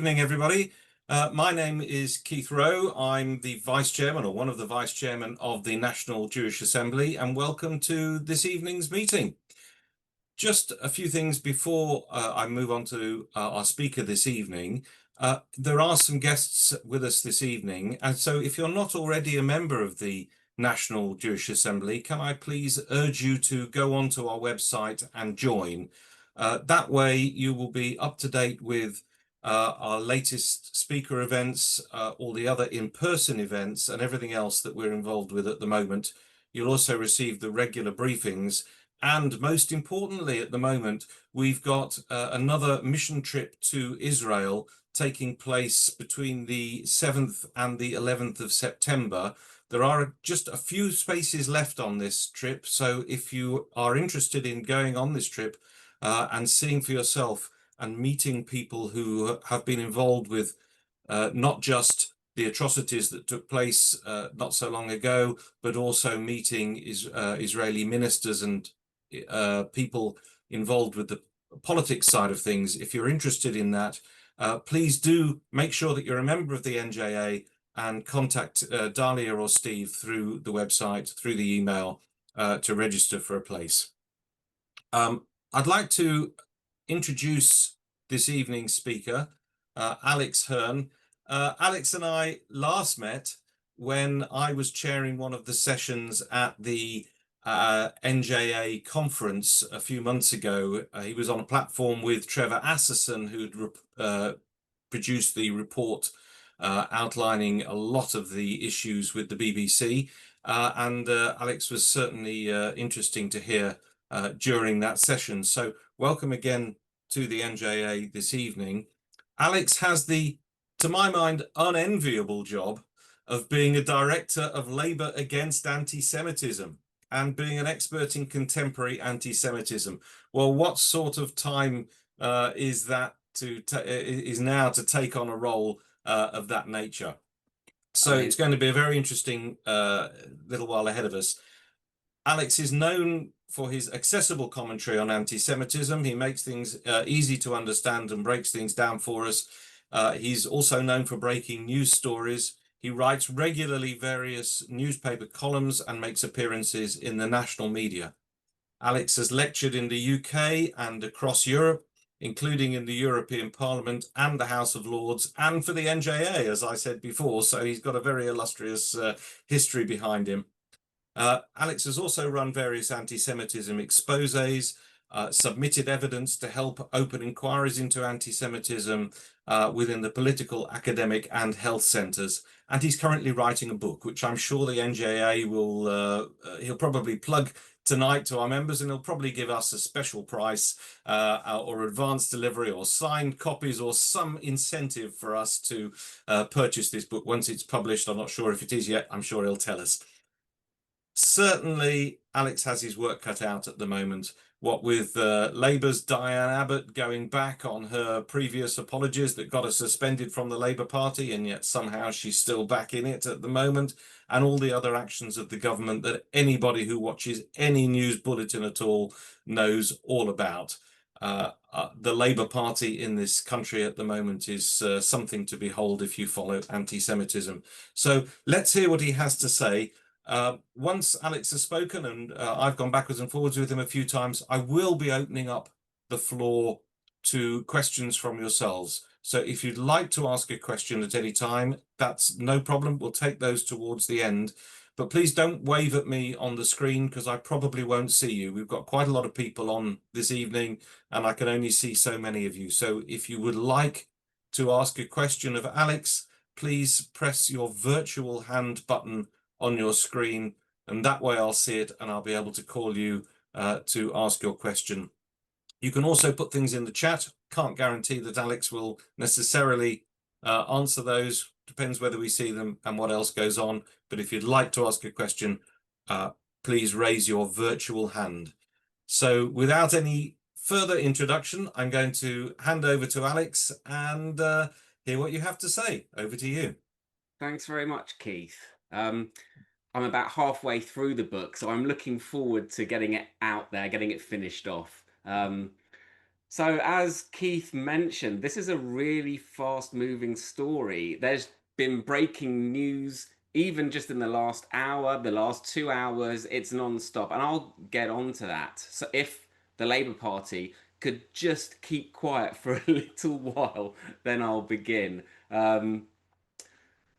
Evening, everybody. My name is Keith Rowe. I'm the Vice Chairman, or one of the Vice Chairmen of the National Jewish Assembly, and welcome to this evening's meeting. Just a few things before I move on to our speaker this evening. There are some guests with us this evening, and so if you're not already a member of the National Jewish Assembly, can I please urge you to go onto our website and join. That way you will be up to date with our latest speaker events, all the other in-person events, and everything else that we're involved with at the moment. You'll also receive the regular briefings. And most importantly, at the moment, we've got another mission trip to Israel taking place between the 7th and the 11th of September. There are just a few spaces left on this trip. So if you are interested in going on this trip and seeing for yourself and meeting people who have been involved with not just the atrocities that took place not so long ago, but also meeting Israeli ministers and people involved with the politics side of things. If you're interested in that, please do make sure that you're a member of the NJA and contact Dahlia or Steve through the website, through the email, to register for a place. I'd like to introduce this evening's speaker, Alex Hearn. Alex and I last met when I was chairing one of the sessions at the NJA conference a few months ago. He was on a platform with Trevor Asserson, who'd produced the report outlining a lot of the issues with the BBC. And Alex was certainly interesting to hear during that session. So welcome again to the NJA this evening. Alex has the, to my mind, unenviable job of being a director of Labour Against Antisemitism and being an expert in contemporary anti-Semitism. Well, what sort of time is that is now to take on a role of that nature? So it's going to be a very interesting little while ahead of us. Alex is known for his accessible commentary on anti-Semitism. He makes things easy to understand and breaks things down for us. He's also known for breaking news stories. He writes regularly various newspaper columns and makes appearances in the national media. Alex has lectured in the UK and across Europe, including in the European Parliament and the House of Lords, and for the NJA, as I said before. So he's got a very illustrious history behind him. Alex has also run various anti-Semitism exposés, submitted evidence to help open inquiries into anti-Semitism within the political, academic and health centres. And he's currently writing a book, which I'm sure the NJA will, he'll probably plug tonight to our members, and he'll probably give us a special price or advanced delivery or signed copies or some incentive for us to purchase this book once it's published. I'm not sure if it is yet. I'm sure he'll tell us. Certainly, Alex has his work cut out at the moment. What with Labour's Diane Abbott going back on her previous apologies that got her suspended from the Labour Party, and yet somehow she's still back in it at the moment, and all the other actions of the government that anybody who watches any news bulletin at all knows all about. The Labour Party in this country at the moment is something to behold if you follow anti-Semitism. So let's hear what he has to say. Once Alex has spoken, and I've gone backwards and forwards with him a few times, I will be opening up the floor to questions from yourselves. So if you'd like to ask a question at any time, that's no problem. We'll take those towards the end. But please don't wave at me on the screen, because I probably won't see you. We've got quite a lot of people on this evening, and I can only see so many of you. So if you would like to ask a question of Alex, please press your virtual hand button on your screen, and that way I'll see it and I'll be able to call you to ask your question. You can also put things in the chat. Can't guarantee that Alex will necessarily answer those. Depends whether we see them and what else goes on. But if you'd like to ask a question, please raise your virtual hand. So without any further introduction, I'm going to hand over to Alex and hear what you have to say. Over to you. Thanks very much, Keith. I'm about halfway through the book, so I'm looking forward to getting it out there, getting it finished off. So, as Keith mentioned, this is a really fast moving story. There's been breaking news even just in the last hour, the last 2 hours. It's non-stop. And I'll get on to that. So, if the Labour Party could just keep quiet for a little while, then I'll begin. Um,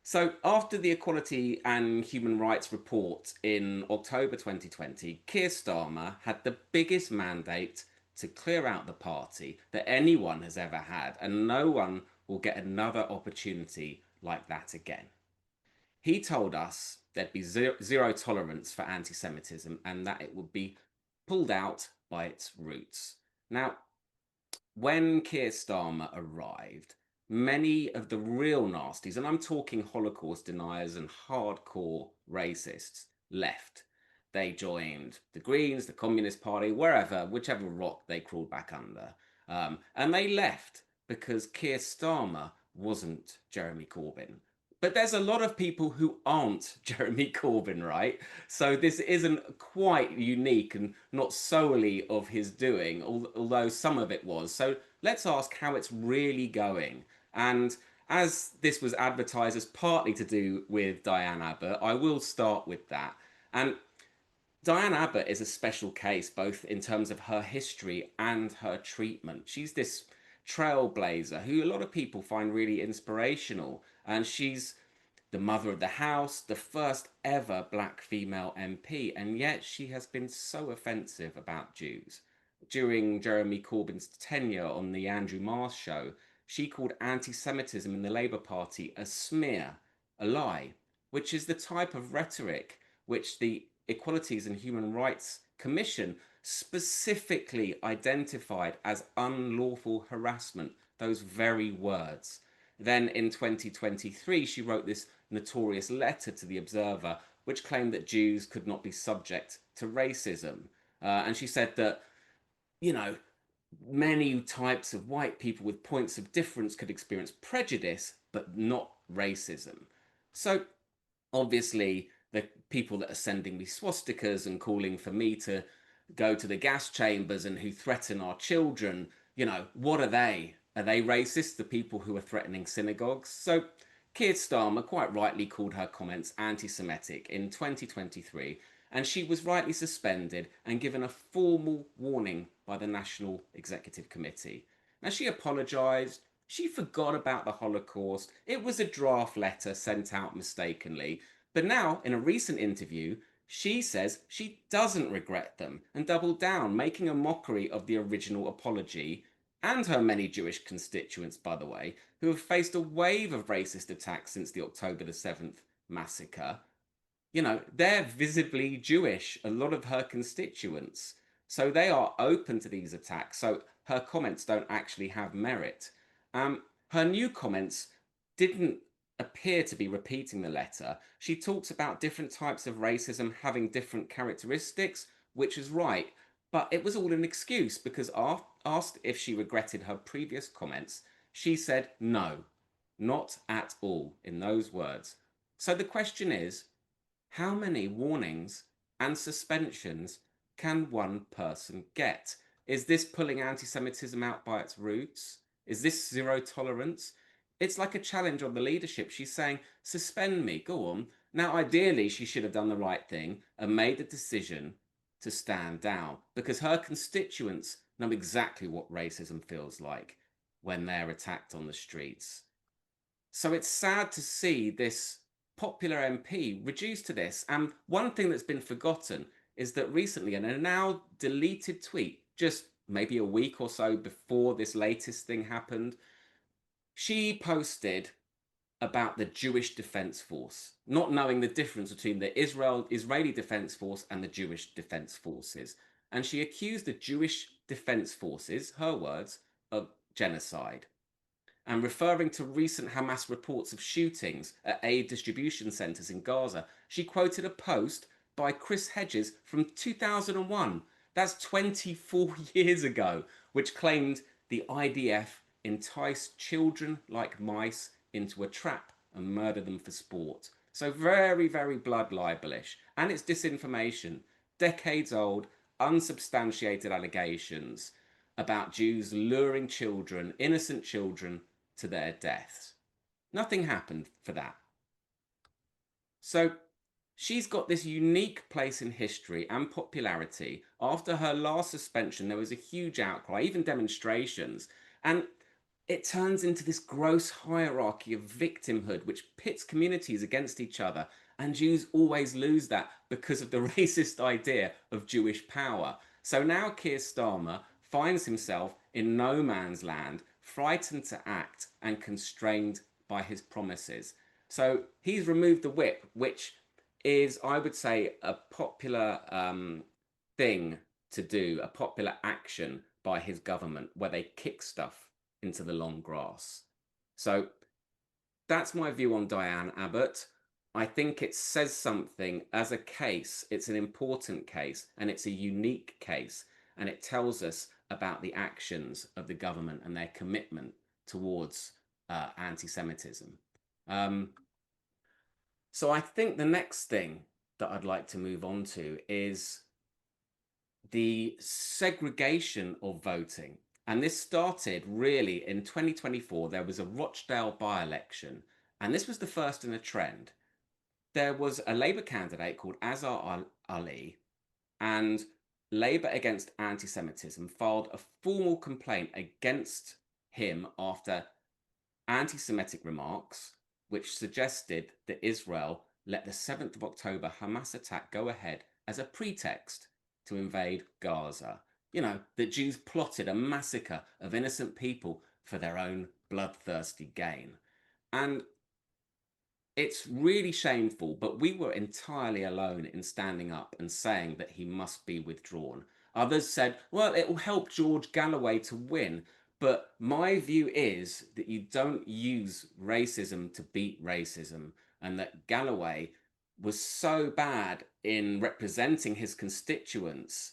so, after the Equality and Human Rights report in October 2020, Keir Starmer had the biggest mandate to clear out the party that anyone has ever had, and no one will get another opportunity like that again. He told us there'd be zero tolerance for anti Semitism and that it would be pulled out by its roots. Now, when Keir Starmer arrived, many of the real nasties, and I'm talking Holocaust deniers and hardcore racists, left. They joined the Greens, the Communist Party, wherever, whichever rock they crawled back under. And they left because Keir Starmer wasn't Jeremy Corbyn. But there's a lot of people who aren't Jeremy Corbyn, right? So this isn't quite unique and not solely of his doing, although some of it was. So let's ask how it's really going. And as this was advertised as partly to do with Diane Abbott, I will start with that. And Diane Abbott is a special case, both in terms of her history and her treatment. She's this trailblazer who a lot of people find really inspirational. And she's the mother of the house, the first ever black female MP, and yet she has been so offensive about Jews. During Jeremy Corbyn's tenure on the Andrew Marr show, she called anti Semitism in the Labour Party a smear, a lie, which is the type of rhetoric which the Equalities and Human Rights Commission specifically identified as unlawful harassment, those very words. Then in 2023, she wrote this notorious letter to the Observer, which claimed that Jews could not be subject to racism. And she said that, you know, many types of white people with points of difference could experience prejudice, but not racism. So obviously, the people that are sending me swastikas and calling for me to go to the gas chambers and who threaten our children, what are they? Are they racist, the people who are threatening synagogues? So Keir Starmer quite rightly called her comments anti-Semitic in 2023, and she was rightly suspended and given a formal warning by the National Executive Committee. Now, she apologised. She forgot about the Holocaust. It was a draft letter sent out mistakenly. But now, in a recent interview, she says she doesn't regret them and doubled down, making a mockery of the original apology and her many Jewish constituents, by the way, who have faced a wave of racist attacks since the October the 7th massacre. They're visibly Jewish, a lot of her constituents. So they are open to these attacks. So her comments don't actually have merit. Her new comments didn't appear to be repeating the letter. She talks about different types of racism having different characteristics, which is right. But it was all an excuse because asked if she regretted her previous comments, she said no, not at all, in those words. So the question is, how many warnings and suspensions can one person get? Is this pulling anti Semitism out by its roots? Is this zero tolerance? It's like a challenge on the leadership. She's saying, suspend me, go on. Now, ideally, she should have done the right thing and made the decision to stand down because her constituents know exactly what racism feels like when they're attacked on the streets. So it's sad to see this popular MP reduced to this. And one thing that's been forgotten is that recently, in a now deleted tweet, just maybe a week or so before this latest thing happened, she posted about the Jewish Defense Force, not knowing the difference between the Israeli Defense Force and the Jewish Defense Forces. And she accused the Jewish Defense Forces, her words, of genocide. And referring to recent Hamas reports of shootings at aid distribution centres in Gaza, she quoted a post by Chris Hedges from 2001. That's 24 years ago, which claimed the IDF enticed children like mice into a trap and murdered them for sport. So very, very blood libelish. And it's disinformation. Decades old, unsubstantiated allegations about Jews luring children, innocent children, to their deaths. Nothing happened for that. So she's got this unique place in history and popularity. After her last suspension, there was a huge outcry, even demonstrations. And it turns into this gross hierarchy of victimhood, which pits communities against each other. And Jews always lose that because of the racist idea of Jewish power. So now Keir Starmer finds himself in no man's land, frightened to act and constrained by his promises. So he's removed the whip, which is, I would say, a popular thing to do, a popular action by his government, where they kick stuff into the long grass. So that's my view on Diane Abbott. I think it says something as a case. It's an important case, and it's a unique case, and it tells us about the actions of the government and their commitment towards anti-Semitism. So I think the next thing that I'd like to move on to is the segregation of voting. And this started really in 2024. There was a Rochdale by-election, and this was the first in a trend. There was a Labour candidate called Azhar Ali, and Labour Against Antisemitism filed a formal complaint against him after anti-Semitic remarks, which suggested that Israel let the 7th of October Hamas attack go ahead as a pretext to invade Gaza. You know, that Jews plotted a massacre of innocent people for their own bloodthirsty gain. And it's really shameful, but we were entirely alone in standing up and saying that he must be withdrawn. Others said, well, it will help George Galloway to win. But my view is that you don't use racism to beat racism, and that Galloway was so bad in representing his constituents.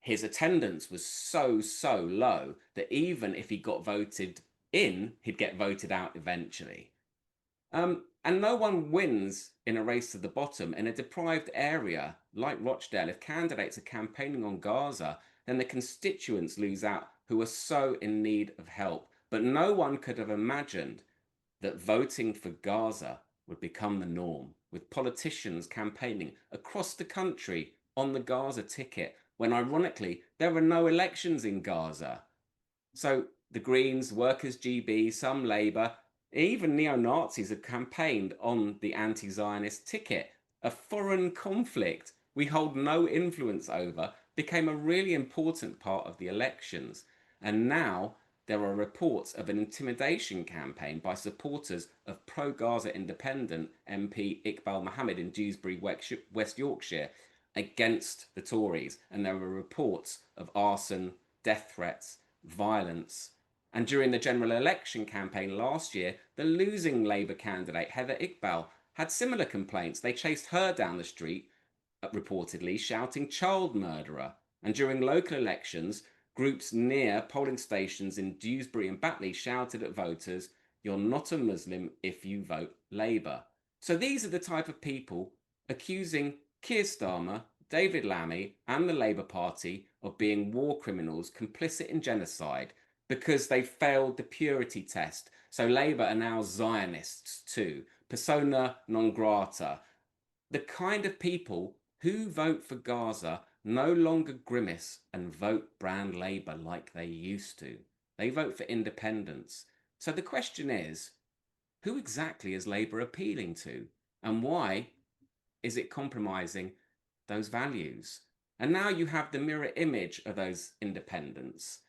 His attendance was so low that even if he got voted in, he'd get voted out eventually. And no one wins in a race to the bottom in a deprived area like Rochdale. If candidates are campaigning on Gaza, then the constituents lose out who are so in need of help. But no one could have imagined that voting for Gaza would become the norm, with politicians campaigning across the country on the Gaza ticket, when ironically there are no elections in Gaza. So the Greens, Workers' GB, some Labour, even neo-Nazis have campaigned on the anti-Zionist ticket. A foreign conflict we hold no influence over became a really important part of the elections. And now there are reports of an intimidation campaign by supporters of pro-Gaza independent MP Iqbal Mohammed in Dewsbury, West Yorkshire, against the Tories. And there are reports of arson, death threats, violence. And during the general election campaign last year, the losing Labour candidate, Heather Iqbal, had similar complaints. They chased her down the street, reportedly shouting child murderer. And during local elections, groups near polling stations in Dewsbury and Batley shouted at voters, "You're not a Muslim if you vote Labour." So these are the type of people accusing Keir Starmer, David Lammy and the Labour Party of being war criminals complicit in genocide, because they failed the purity test. So Labour are now Zionists too, persona non grata. The kind of people who vote for Gaza no longer grimace and vote brand Labour like they used to. They vote for independence. So the question is, who exactly is Labour appealing to? And why is it compromising those values? And now you have the mirror image of those independents.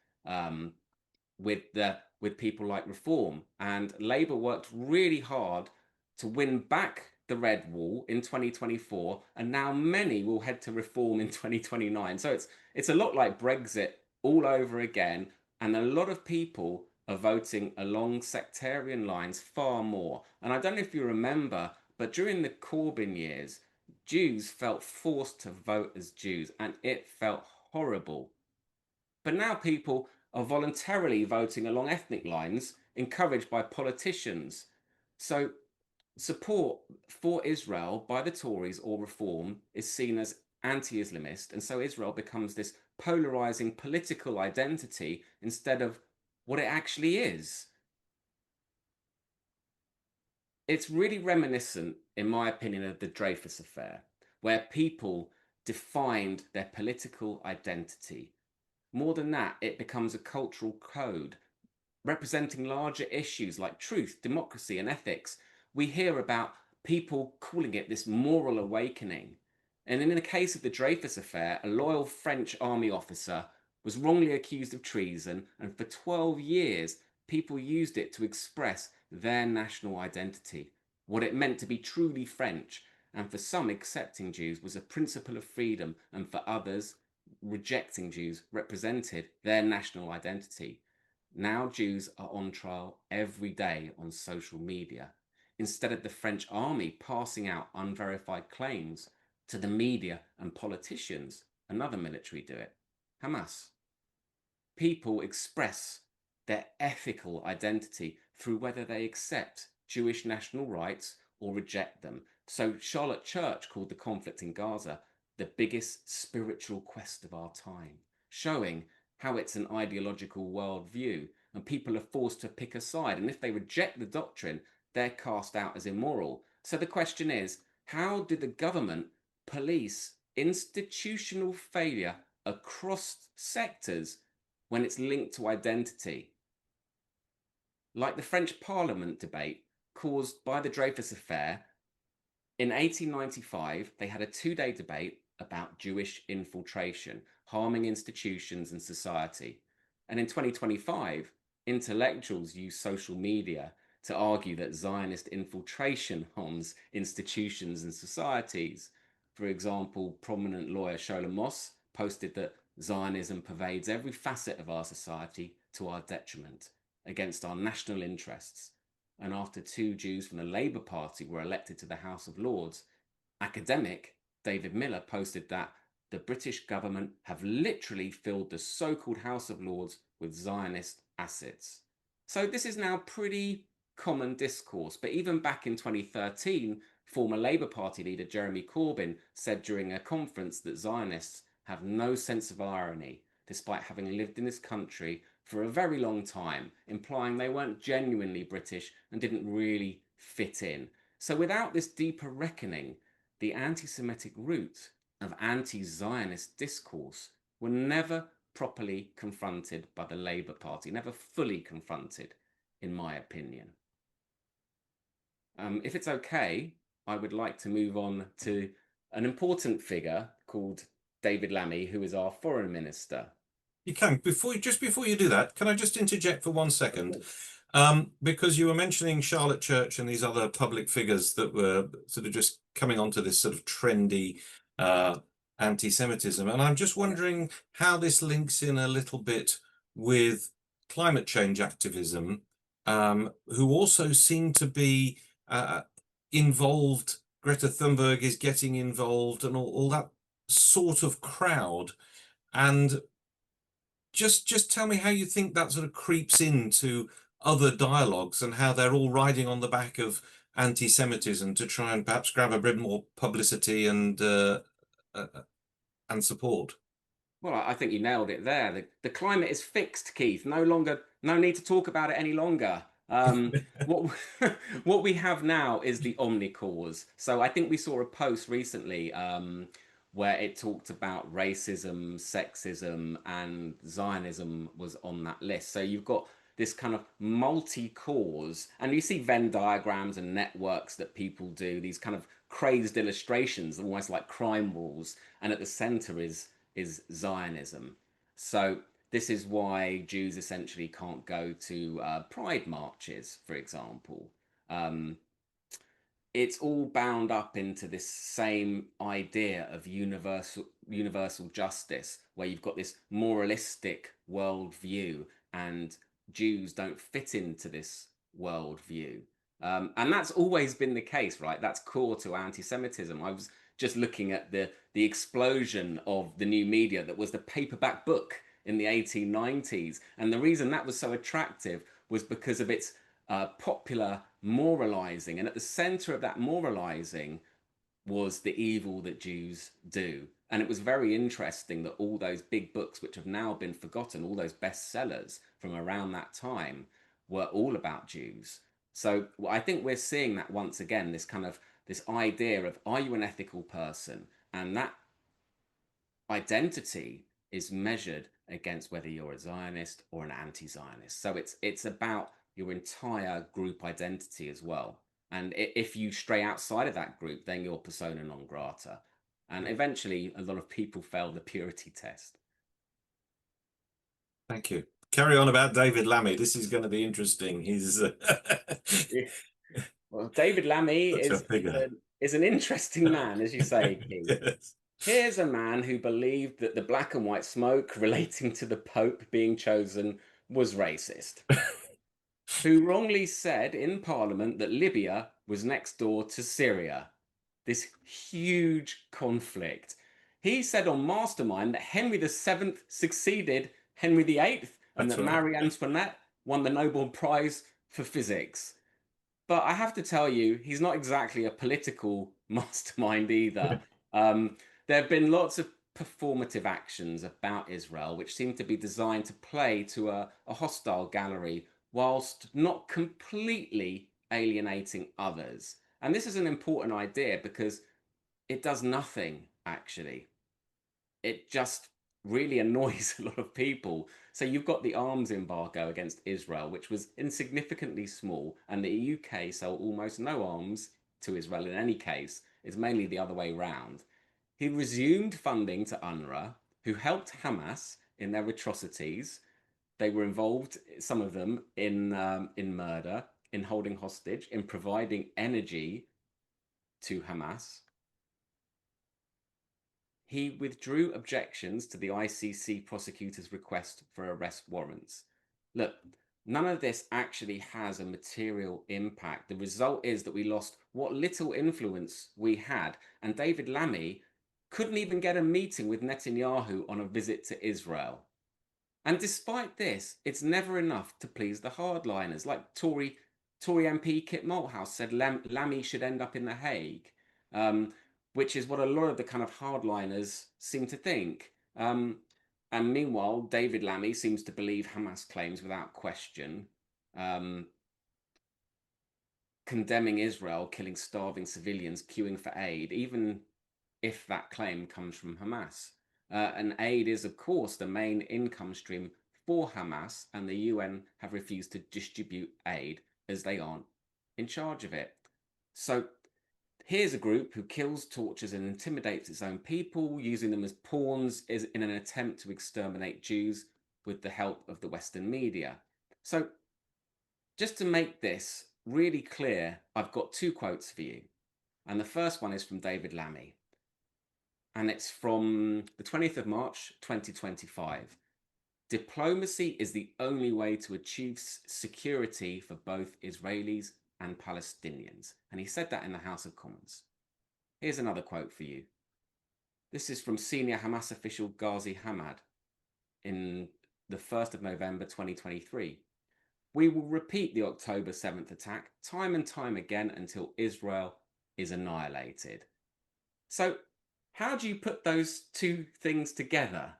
With people like Reform, and Labour worked really hard to win back the red wall in 2024, and now many will head to Reform in 2029. So it's a lot like Brexit all over again, and a lot of people are voting along sectarian lines far more. And I don't know if you remember, but during the Corbyn years, Jews felt forced to vote as Jews, and it felt horrible. But now people are voluntarily voting along ethnic lines, encouraged by politicians. So support for Israel by the Tories or Reform is seen as anti-Islamist, and so Israel becomes this polarizing political identity instead of what it actually is. It's really reminiscent, in my opinion, of the Dreyfus affair, where people defined their political identity. More than that, it becomes a cultural code representing larger issues like truth, democracy, and ethics. We hear about people calling it this moral awakening. And in the case of the Dreyfus affair, a loyal French army officer was wrongly accused of treason, and for 12 years, people used it to express their national identity, what it meant to be truly French. And for some, accepting Jews was a principle of freedom, and for others, rejecting Jews represented their national identity. Now Jews are on trial every day on social media. Instead of the French army passing out unverified claims to the media and politicians, another military do it, Hamas. People express their ethical identity through whether they accept Jewish national rights or reject them. So Charlotte Church called the conflict in Gaza the biggest spiritual quest of our time, showing how it's an ideological worldview and people are forced to pick a side. And if they reject the doctrine, they're cast out as immoral. So the question is, how did the government police institutional failure across sectors when it's linked to identity? Like the French Parliament debate caused by the Dreyfus affair, in 1895, they had a 2-day debate about Jewish infiltration, harming institutions and society. And in 2025, intellectuals use social media to argue that Zionist infiltration harms institutions and societies. For example, prominent lawyer Sholem Moss posted that Zionism pervades every facet of our society to our detriment, against our national interests. And after 2 Jews from the Labour Party were elected to the House of Lords, academic David Miller posted that the British government have literally filled the so-called House of Lords with Zionist assets. So this is now pretty common discourse, but even back in 2013, former Labour Party leader Jeremy Corbyn said during a conference that Zionists have no sense of irony, despite having lived in this country for a very long time, implying they weren't genuinely British and didn't really fit in. So without this deeper reckoning, the anti-Semitic root of anti-Zionist discourse were never properly confronted by the Labour Party, never fully confronted, in my opinion. If it's okay, I would like to move on to an important figure called David Lammy, who is our foreign minister. You can. Just before you do that, can I just interject for 1 second? Because you were mentioning Charlotte Church and these other public figures that were sort of just coming onto this sort of trendy anti-Semitism. And I'm just wondering how this links in a little bit with climate change activism, who also seem to be involved. Greta Thunberg is getting involved and all that sort of crowd. And just tell me how you think that sort of creeps into other dialogues and how they're all riding on the back of anti-Semitism to try and perhaps grab a bit more publicity and support. Well, I think you nailed it there. The climate is fixed, Keith. No need to talk about it any longer. What what we have now is the omni-cause. So I think we saw a post recently where it talked about racism, sexism, and Zionism was on that list. So you've got this kind of multi-cause, and you see Venn diagrams and networks that people do, these kind of crazed illustrations, almost like crime walls, and at the center is Zionism. So this is why Jews essentially can't go to pride marches, for example. It's all bound up into this same idea of universal justice, where you've got this moralistic worldview, and Jews don't fit into this worldview. And that's always been the case, right? That's core to anti-Semitism. I was just looking at the explosion of the new media that was the paperback book in the 1890s. And the reason that was so attractive was because of its popular moralizing. And at the center of that moralizing was the evil that Jews do. And it was very interesting that all those big books, which have now been forgotten, all those bestsellers from around that time, were all about Jews. So I think we're seeing that once again, this idea of, are you an ethical person? And that identity is measured against whether you're a Zionist or an anti-Zionist. So it's about your entire group identity as well. And if you stray outside of that group, then you're persona non grata. And eventually, a lot of people fail the purity test. Thank you. Carry on about David Lammy. This is going to be interesting. He's Well, David Lammy such a figure. is an interesting man, as you say, Keith. Yes. Here's a man who believed that the black and white smoke relating to the Pope being chosen was racist, who wrongly said in Parliament that Libya was next door to Syria, this huge conflict. He said on Mastermind that Henry VII succeeded Henry VIII and That's that right. Marie Antoinette won the Nobel Prize for Physics. But I have to tell you, he's not exactly a political mastermind either. There have been lots of performative actions about Israel, which seem to be designed to play to a hostile gallery whilst not completely alienating others. And this is an important idea because it does nothing, actually. It just really annoys a lot of people. So you've got the arms embargo against Israel, which was insignificantly small, and the UK sold almost no arms to Israel in any case. It's mainly the other way round. He resumed funding to UNRWA, who helped Hamas in their atrocities. They were involved, some of them, in murder, in holding hostage, in providing energy to Hamas. He withdrew objections to the ICC prosecutor's request for arrest warrants. Look, none of this actually has a material impact. The result is that we lost what little influence we had, and David Lammy couldn't even get a meeting with Netanyahu on a visit to Israel. And despite this, it's never enough to please the hardliners. Like Tory MP Kit Malthouse said Lammy should end up in The Hague. Which is what a lot of the kind of hardliners seem to think. And meanwhile, David Lammy seems to believe Hamas claims without question, condemning Israel, killing starving civilians, queuing for aid, even if that claim comes from Hamas. And aid is, of course, the main income stream for Hamas, and the UN have refused to distribute aid as they aren't in charge of it. So here's a group who kills, tortures, and intimidates its own people, using them as pawns in an attempt to exterminate Jews with the help of the Western media. So, just to make this really clear, I've got two quotes for you. And the first one is from David Lammy. And it's from the 20th of March, 2025. Diplomacy is the only way to achieve security for both Israelis and Palestinians. And he said that in the House of Commons. Here's another quote for you. This is from senior Hamas official Ghazi Hamad in the 1st of November 2023. We will repeat the October 7th attack time and time again until Israel is annihilated. So how do you put those two things together?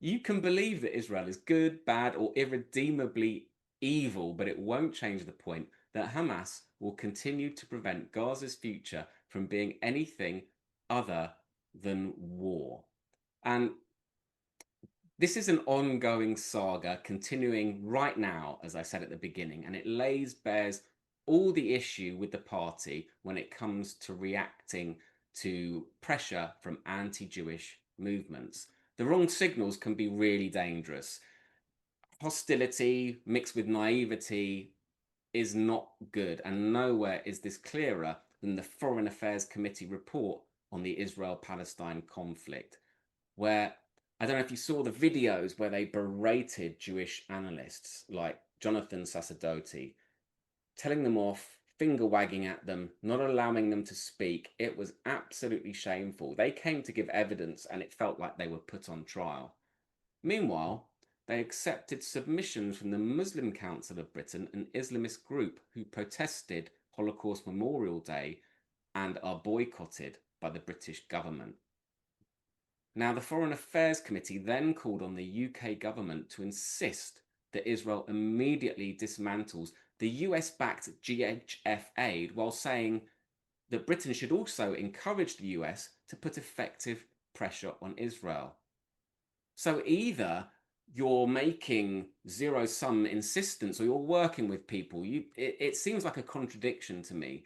You can believe that Israel is good, bad, or irredeemably evil, but it won't change the point that Hamas will continue to prevent Gaza's future from being anything other than war. And this is an ongoing saga continuing right now, as I said at the beginning, and it bears all the issue with the party when it comes to reacting to pressure from anti-Jewish movements. The wrong signals can be really dangerous. Hostility mixed with naivety is not good, and nowhere is this clearer than the Foreign Affairs Committee report on the Israel-Palestine conflict, where I don't know if you saw the videos where they berated Jewish analysts like Jonathan Sassadoti, telling them off, finger wagging at them, not allowing them to speak. It was absolutely shameful. They came to give evidence and it felt like they were put on trial. Meanwhile, they accepted submissions from the Muslim Council of Britain, an Islamist group who protested Holocaust Memorial Day and are boycotted by the British government. Now, the Foreign Affairs Committee then called on the UK government to insist that Israel immediately dismantles the US-backed GHF aid, while saying that Britain should also encourage the US to put effective pressure on Israel. So either you're making zero-sum insistence or you're working with people. It seems like a contradiction to me.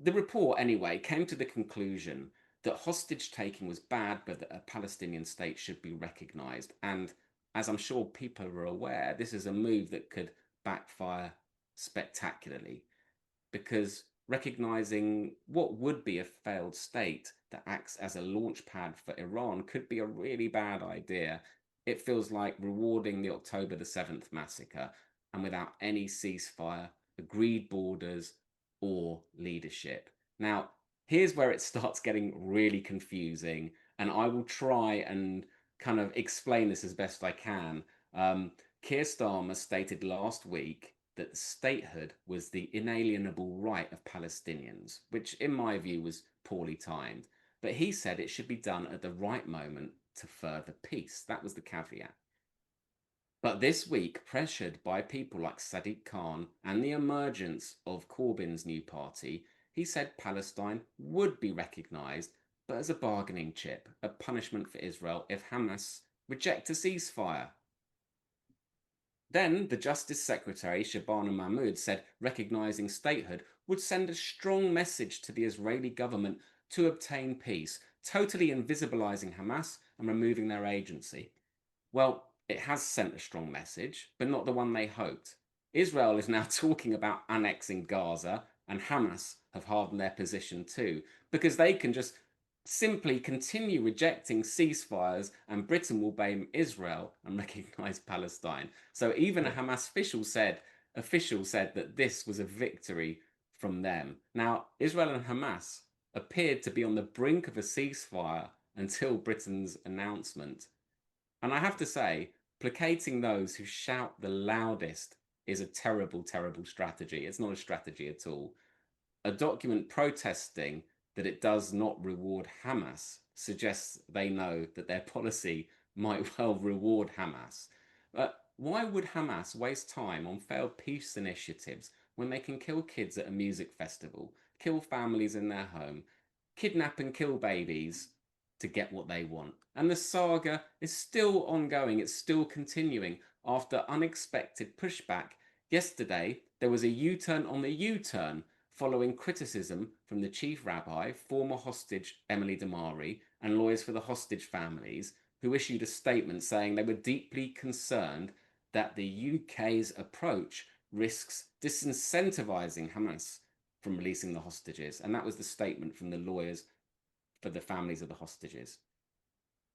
The report, anyway, came to the conclusion that hostage-taking was bad, but that a Palestinian state should be recognised. And as I'm sure people are aware, this is a move that could backfire spectacularly, because recognising what would be a failed state that acts as a launch pad for Iran could be a really bad idea. It feels like rewarding the October the 7th massacre, and without any ceasefire, agreed borders, or leadership. Now, here's where it starts getting really confusing, and I will try and kind of explain this as best I can. Keir Starmer stated last week that statehood was the inalienable right of Palestinians, which in my view was poorly timed. But he said it should be done at the right moment to further peace. That was the caveat. But this week, pressured by people like Sadiq Khan and the emergence of Corbyn's new party, he said Palestine would be recognised, but as a bargaining chip, a punishment for Israel if Hamas reject a ceasefire. Then the Justice Secretary, Shabana Mahmoud, said recognising statehood would send a strong message to the Israeli government to obtain peace, totally invisibilising Hamas and removing their agency. Well, it has sent a strong message, but not the one they hoped. Israel is now talking about annexing Gaza, and Hamas have hardened their position too, because they can just simply continue rejecting ceasefires, and Britain will blame Israel and recognise Palestine. So even a Hamas official said that this was a victory from them. Now, Israel and Hamas appeared to be on the brink of a ceasefire until Britain's announcement. And I have to say, placating those who shout the loudest is a terrible, terrible strategy. It's not a strategy at all. A document protesting that it does not reward Hamas suggests they know that their policy might well reward Hamas. But why would Hamas waste time on failed peace initiatives when they can kill kids at a music festival, kill families in their home, kidnap and kill babies to get what they want? And the saga is still ongoing. It's still continuing after unexpected pushback. Yesterday, there was a U-turn on the U-turn following criticism from the chief rabbi, former hostage Emily Damari, and lawyers for the hostage families, who issued a statement saying they were deeply concerned that the UK's approach risks disincentivizing Hamas from releasing the hostages. And that was the statement from the lawyers for the families of the hostages.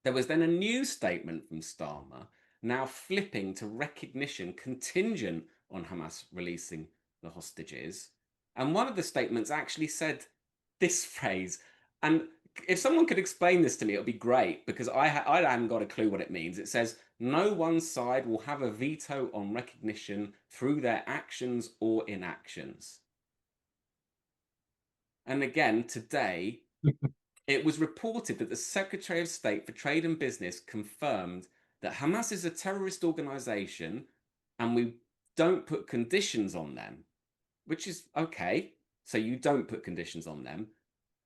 There was then a new statement from Starmer, now flipping to recognition contingent on Hamas releasing the hostages. And one of the statements actually said this phrase, and if someone could explain this to me, it would be great, because I haven't got a clue what it means. It says, no one side will have a veto on recognition through their actions or inactions. And again, today, it was reported that the Secretary of State for Trade and Business confirmed that Hamas is a terrorist organization and we don't put conditions on them, which is okay. So you don't put conditions on them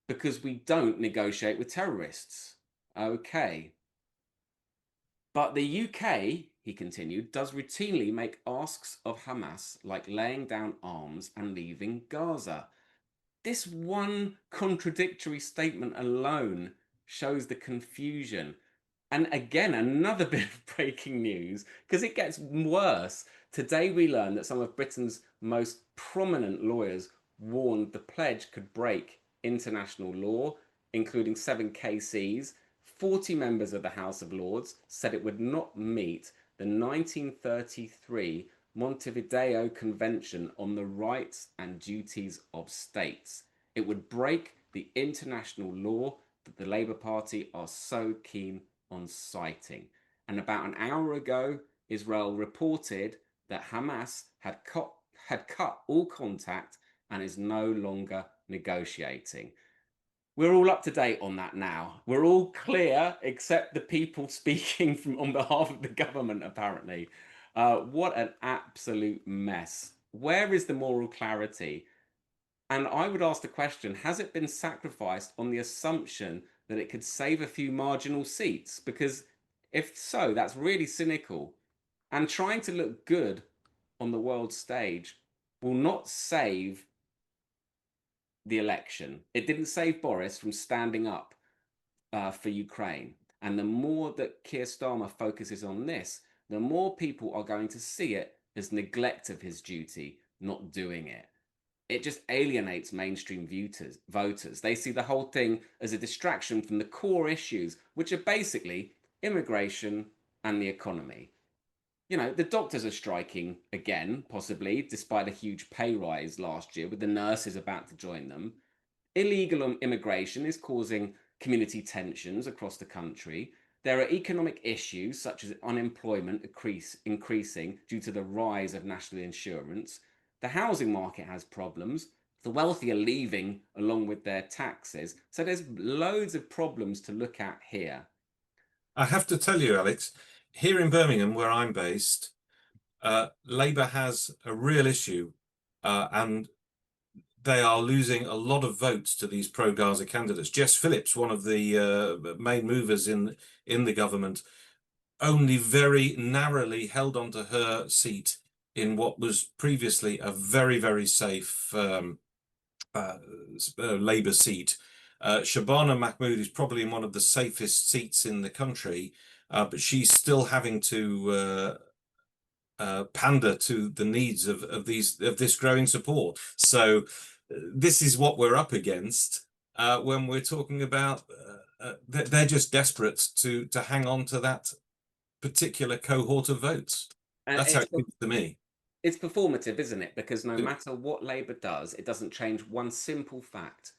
because we don't negotiate with terrorists. Okay. But the UK, he continued, does routinely make asks of Hamas, like laying down arms and leaving Gaza. This one contradictory statement alone shows the confusion. And again, another bit of breaking news, because it gets worse. Today we learned that some of Britain's most prominent lawyers warned the pledge could break international law, including 7 KCs. 40 members of the House of Lords said it would not meet the 1933 Montevideo Convention on the Rights and Duties of States. It would break the international law that the Labour Party are so keen on citing. And about an hour ago, Israel reported that Hamas had cut all contact and is no longer negotiating, We're all up to date on that now. We're all clear, except the people speaking on behalf of the government, apparently. What an absolute mess. Where is the moral clarity? And I would ask the question, has it been sacrificed on the assumption that it could save a few marginal seats? Because if so, that's really cynical. And trying to look good on the world stage will not save the election. It didn't save Boris from standing up for Ukraine. And the more that Keir Starmer focuses on this, the more people are going to see it as neglect of his duty, not doing it. It just alienates mainstream voters. They see the whole thing as a distraction from the core issues, which are basically immigration and the economy. You know, the doctors are striking again, possibly, despite a huge pay rise last year, with the nurses about to join them. Illegal immigration is causing community tensions across the country. There are economic issues such as unemployment increasing due to the rise of national insurance. The housing market has problems. The wealthy are leaving along with their taxes. So there's loads of problems to look at here. I have to tell you, Alex, here in Birmingham, where I'm based, Labour has a real issue, and they are losing a lot of votes to these pro-Gaza candidates. Jess Phillips, one of the main movers in the government, only very narrowly held onto her seat in what was previously a very, very safe Labour seat. Shabana Mahmood is probably in one of the safest seats in the country, but she's still having to pander to the needs of this growing support. So this is what we're up against when we're talking about they're just desperate to hang on to that particular cohort of votes. And That's how it seems to me. it's performative, isn't it? Because no matter what Labour does, it doesn't change one simple fact.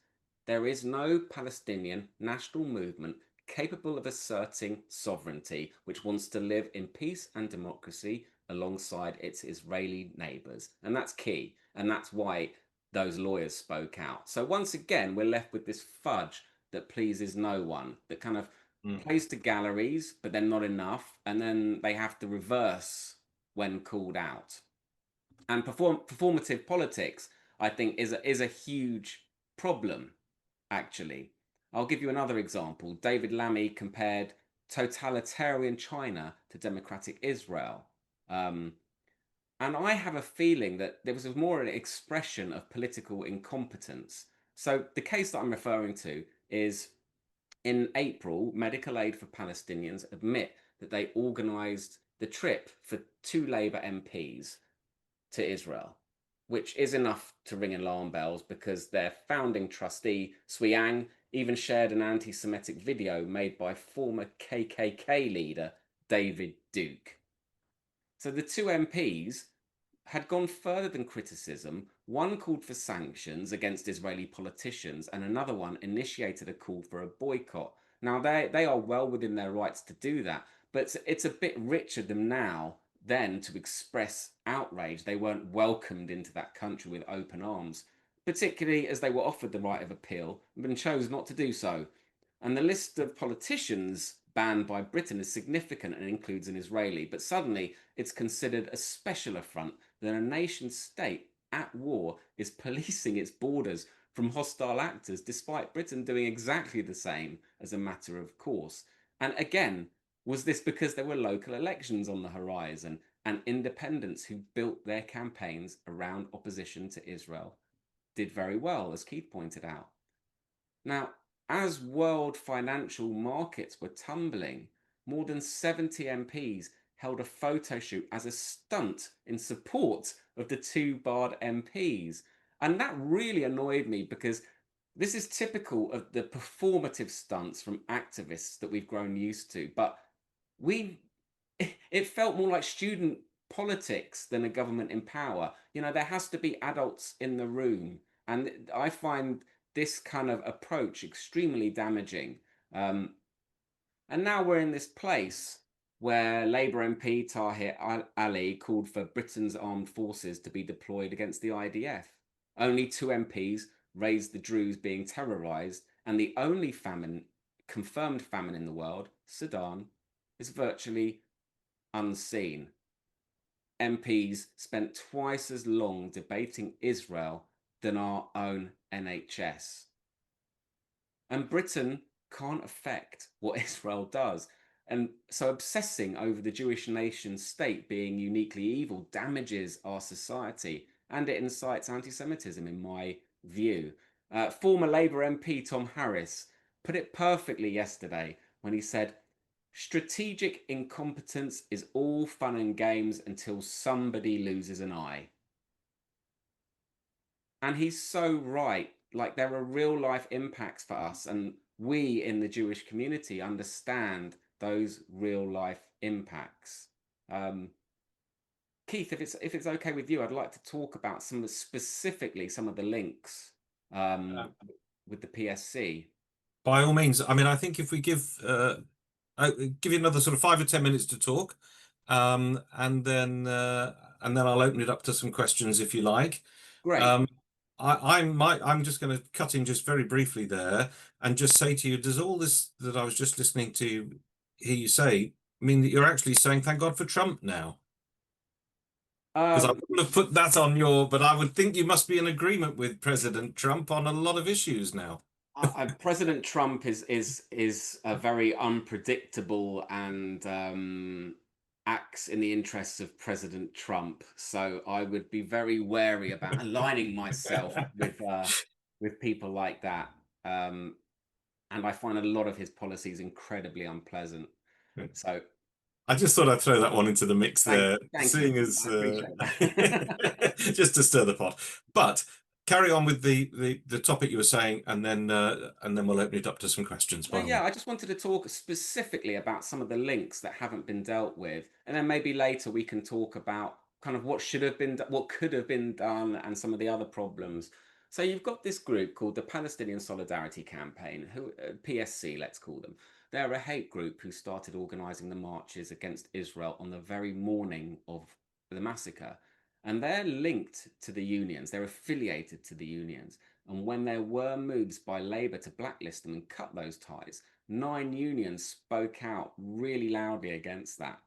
There is no Palestinian national movement capable of asserting sovereignty, which wants to live in peace and democracy alongside its Israeli neighbours. And that's key. And that's why those lawyers spoke out. So once again, we're left with this fudge that pleases no one, that kind of plays to galleries, but then not enough. And then they have to reverse when called out. And performative politics, I think, is a huge problem, actually. I'll give you another example. David Lammy compared totalitarian China to democratic Israel. And I have a feeling that there was more an expression of political incompetence. So the case that I'm referring to is in April, Medical Aid for Palestinians admit that they organised the trip for 2 Labour MPs to Israel, which is enough to ring alarm bells because their founding trustee, Sui Yang, even shared an anti-Semitic video made by former KKK leader David Duke. So the 2 MPs had gone further than criticism. One called for sanctions against Israeli politicians, and another one initiated a call for a boycott. Now, they are well within their rights to do that, but it's a bit richer than now then to express outrage. They weren't welcomed into that country with open arms, particularly as they were offered the right of appeal and chose not to do so. And the list of politicians banned by Britain is significant and includes an Israeli, but suddenly it's considered a special affront that a nation state at war is policing its borders from hostile actors, despite Britain doing exactly the same as a matter of course. And again, was this because there were local elections on the horizon and independents who built their campaigns around opposition to Israel did very well, as Keith pointed out? Now, as world financial markets were tumbling, more than 70 MPs held a photo shoot as a stunt in support of the 2 barred MPs. And that really annoyed me because this is typical of the performative stunts from activists that we've grown used to. But it felt more like student politics than a government in power. You know, there has to be adults in the room. And I find this kind of approach extremely damaging. And now we're in this place where Labour MP Tahir Ali called for Britain's armed forces to be deployed against the IDF. Only 2 MPs raised the Druze being terrorised, And the only confirmed famine in the world, Sudan, is virtually unseen. MPs spent twice as long debating Israel than our own NHS. And Britain can't affect what Israel does. And so obsessing over the Jewish nation state being uniquely evil damages our society, and it incites anti-Semitism, in my view. Former Labour MP Tom Harris put it perfectly yesterday when he said, strategic incompetence is all fun and games until somebody loses an eye. And he's so right. Like, there are real life impacts for us, and we in the Jewish community understand those real life impacts. Keith, if it's okay with you, I'd like to talk about specifically some of the links with the PSC. By all means. I mean, I think if we give you another sort of 5 or 10 minutes to talk, and then I'll open it up to some questions if you like. Great. I'm just going to cut in just very briefly there and just say to you, does all this that I was just listening to hear you say mean that you're actually saying thank God for Trump now? Because I would have put that on but I would think you must be in agreement with President Trump on a lot of issues now. President Trump is a very unpredictable and acts in the interests of President Trump. So I would be very wary about aligning myself with people like that. And I find a lot of his policies incredibly unpleasant. So I just thought I'd throw that one into the mix there, thank seeing you. as I appreciate that. just to stir the pot. But carry on with the topic you were saying, and then we'll open it up to some questions. Yeah, I just wanted to talk specifically about some of the links that haven't been dealt with, and then maybe later we can talk about kind of what should have been, what could have been done, and some of the other problems. So you've got this group called the Palestinian Solidarity Campaign, who PSC, let's call them. They're a hate group who started organising the marches against Israel on the very morning of the massacre, and they're linked to the unions. They're affiliated to the unions. And when there were moves by Labour to blacklist them and cut those ties, 9 unions spoke out really loudly against that.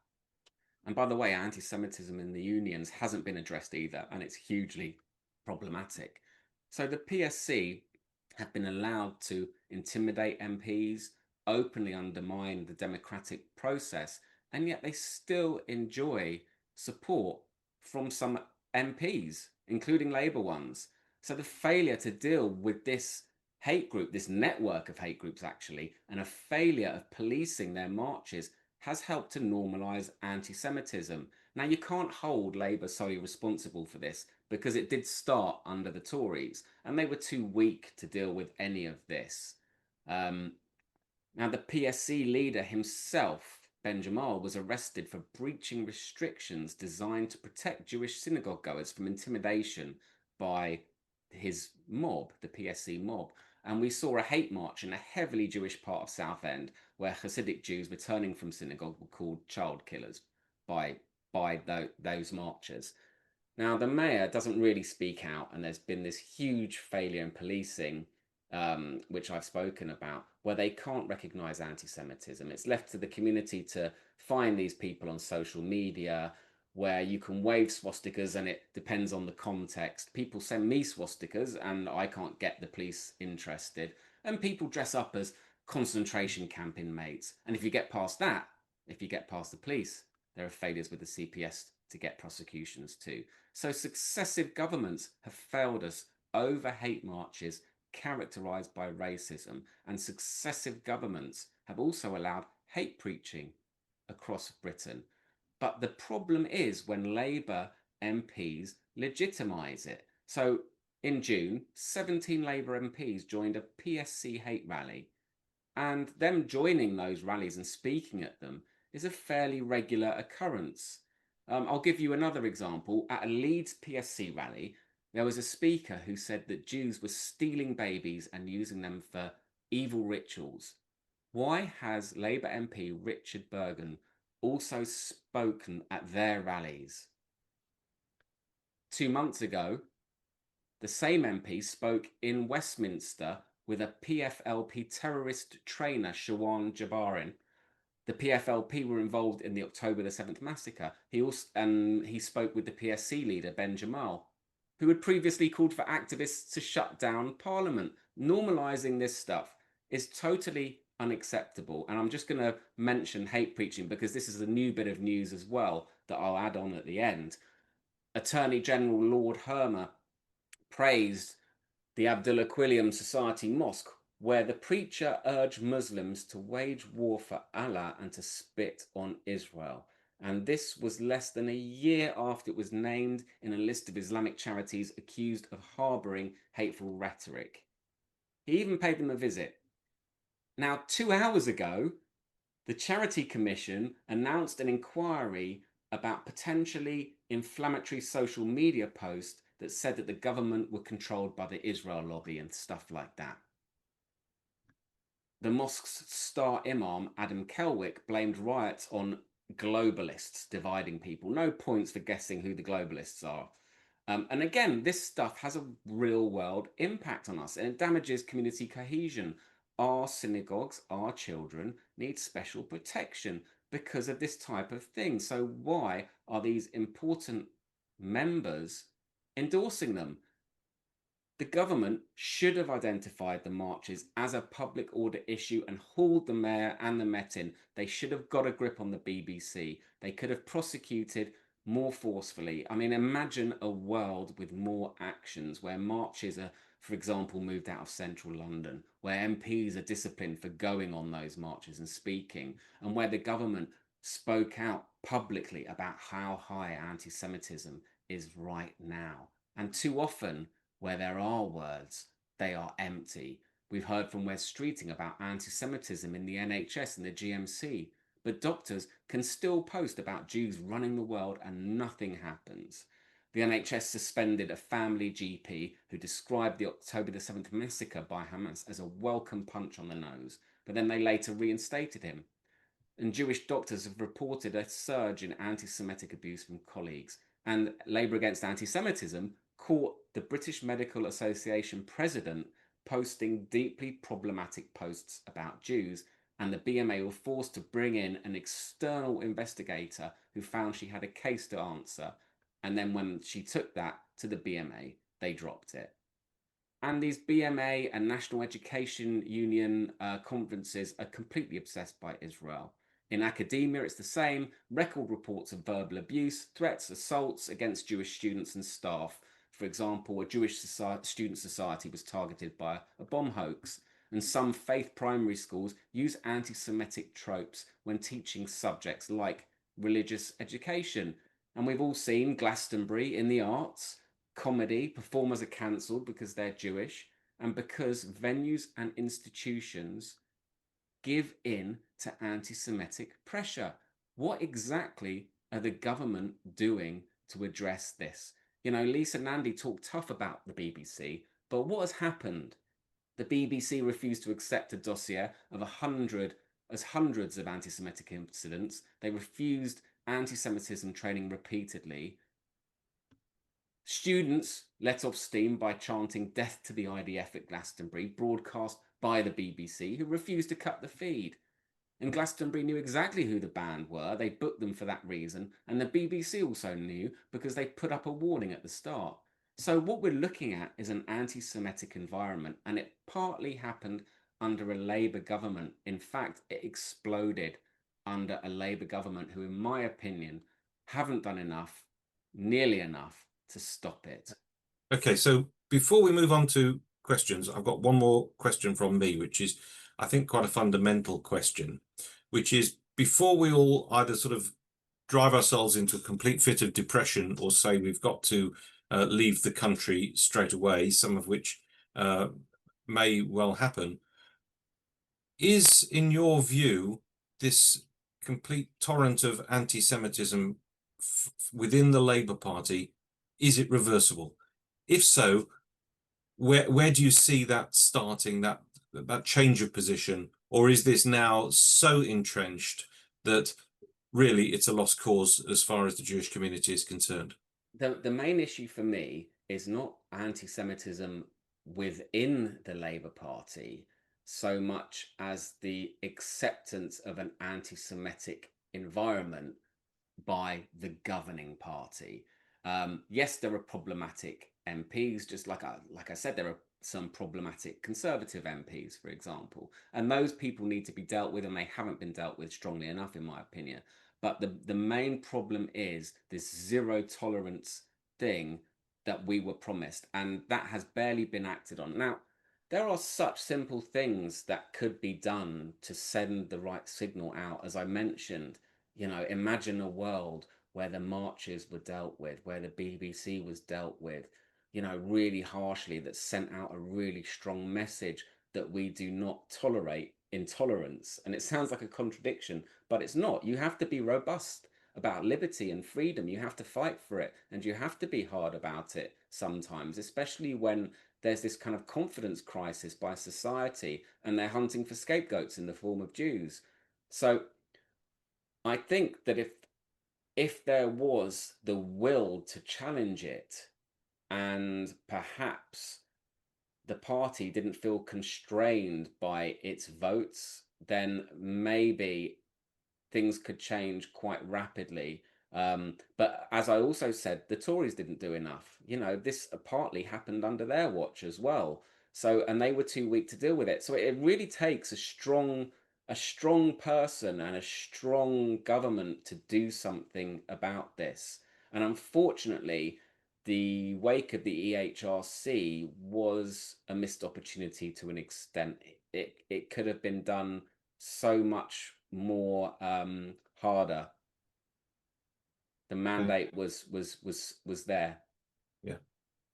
And by the way, anti-Semitism in the unions hasn't been addressed either, and it's hugely problematic. So the PSC have been allowed to intimidate MPs, openly undermine the democratic process, and yet they still enjoy support from some MPs, including Labour ones. So the failure to deal with this hate group, this network of hate groups actually, and a failure of policing their marches has helped to normalise anti-Semitism. Now, you can't hold Labour solely responsible for this because it did start under the Tories and they were too weak to deal with any of this. Now, the PSC leader himself, Ben Jamal, was arrested for breaching restrictions designed to protect Jewish synagogue goers from intimidation by his mob, the PSC mob. And we saw a hate march in a heavily Jewish part of Southend where Hasidic Jews returning from synagogue were called child killers by those marchers. Now, the mayor doesn't really speak out, and there's been this huge failure in policing, which I've spoken about, where they can't recognise anti-Semitism. It's left to the community to find these people on social media, where you can wave swastikas and it depends on the context. People send me swastikas and I can't get the police interested. And people dress up as concentration camp inmates. And if you get past that, if you get past the police, there are failures with the CPS to get prosecutions too. So successive governments have failed us over hate marches characterised by racism, and successive governments have also allowed hate preaching across Britain. But the problem is when Labour MPs legitimise it. So in June, 17 Labour MPs joined a PSC hate rally, and them joining those rallies and speaking at them is a fairly regular occurrence. I'll give you another example. At a Leeds PSC rally, there was a speaker who said that Jews were stealing babies and using them for evil rituals. Why has Labour MP Richard Bergen also spoken at their rallies? 2 months ago, the same MP spoke in Westminster with a PFLP terrorist trainer, Shawan Jabarin. The PFLP were involved in the October the 7th massacre. He spoke with the PSC leader, Ben Jamal, who had previously called for activists to shut down Parliament. Normalising this stuff is totally unacceptable. And I'm just going to mention hate preaching because this is a new bit of news as well that I'll add on at the end. Attorney General Lord Hermer praised the Abdullah Quilliam Society Mosque, where the preacher urged Muslims to wage war for Allah and to spit on Israel. And this was less than a year after it was named in a list of Islamic charities accused of harbouring hateful rhetoric. He even paid them a visit. Now, 2 hours ago, the Charity Commission announced an inquiry about potentially inflammatory social media posts that said that the government were controlled by the Israel lobby and stuff like that. The mosque's star imam, Adam Kelwick, blamed riots on globalists dividing people. No points for guessing who the globalists are. And again, this stuff has a real world impact on us and it damages community cohesion. Our synagogues, our children need special protection because of this type of thing. So why are these important members endorsing them? The government should have identified the marches as a public order issue and hauled the mayor and the Met in. They should have got a grip on the BBC. They could have prosecuted more forcefully. I mean, imagine a world with more actions where marches are, for example, moved out of central London, where MPs are disciplined for going on those marches and speaking, and where the government spoke out publicly about how high anti-Semitism is right now. And too often, where there are words, they are empty. We've heard from Wes Streeting about anti-Semitism in the NHS and the GMC, but doctors can still post about Jews running the world and nothing happens. The NHS suspended a family GP who described the October the 7th massacre by Hamas as a welcome punch on the nose, but then they later reinstated him. And Jewish doctors have reported a surge in anti-Semitic abuse from colleagues. And Labour Against Antisemitism caught the British Medical Association president posting deeply problematic posts about Jews, and the BMA were forced to bring in an external investigator who found she had a case to answer, and then when she took that to the BMA, they dropped it. And these BMA and National Education Union conferences are completely obsessed by Israel. In academia, it's the same. Record reports of verbal abuse, threats, assaults against Jewish students and staff. For example, a Jewish student society was targeted by a bomb hoax. And some faith primary schools use anti-Semitic tropes when teaching subjects like religious education. And we've all seen Glastonbury in the arts, comedy, performers are cancelled because they're Jewish, and because venues and institutions give in to anti-Semitic pressure. What exactly are the government doing to address this? You know, Lisa Nandy talked tough about the BBC, but what has happened? The BBC refused to accept a dossier of hundreds of anti-Semitic incidents. They refused anti-Semitism training repeatedly. Students let off steam by chanting "Death to the IDF" at Glastonbury, broadcast by the BBC, who refused to cut the feed. And Glastonbury knew exactly who the band were. They booked them for that reason. And the BBC also knew because they put up a warning at the start. So what we're looking at is an anti-Semitic environment, and it partly happened under a Labour government. In fact, it exploded under a Labour government who, in my opinion, haven't done enough, nearly enough, to stop it. Okay, so before we move on to questions, I've got one more question from me, which is, I think, quite a fundamental question, which is, before we all either sort of drive ourselves into a complete fit of depression or say we've got to leave the country straight away, some of which may well happen, is, in your view, this complete torrent of anti-Semitism within the Labour Party, is it reversible? If so, where do you see that starting, that change of position? Or is this now so entrenched that really it's a lost cause as far as the Jewish community is concerned? The main issue for me is not anti-Semitism within the Labour Party so much as the acceptance of an anti-Semitic environment by the governing party. Yes, there are problematic MPs, just like I said, there are some problematic Conservative MPs, for example, and those people need to be dealt with, and they haven't been dealt with strongly enough, in my opinion. But the main problem is this zero tolerance thing that we were promised, and that has barely been acted on. Now, there are such simple things that could be done to send the right signal out. As I mentioned, you know, imagine a world where the marches were dealt with, where the BBC was dealt with, you know, really harshly, that sent out a really strong message that we do not tolerate intolerance. And it sounds like a contradiction, but it's not. You have to be robust about liberty and freedom. You have to fight for it, and you have to be hard about it sometimes, especially when there's this kind of confidence crisis by society and they're hunting for scapegoats in the form of Jews. So I think that if there was the will to challenge it, and perhaps the party didn't feel constrained by its votes, then maybe things could change quite rapidly. But as I also said, the Tories didn't do enough. You know, this partly happened under their watch as well. So, and they were too weak to deal with it. So it really takes a strong person and a strong government to do something about this. And unfortunately, the wake of the EHRC was a missed opportunity to an extent. It could have been done so much more harder. The mandate was there. Yeah.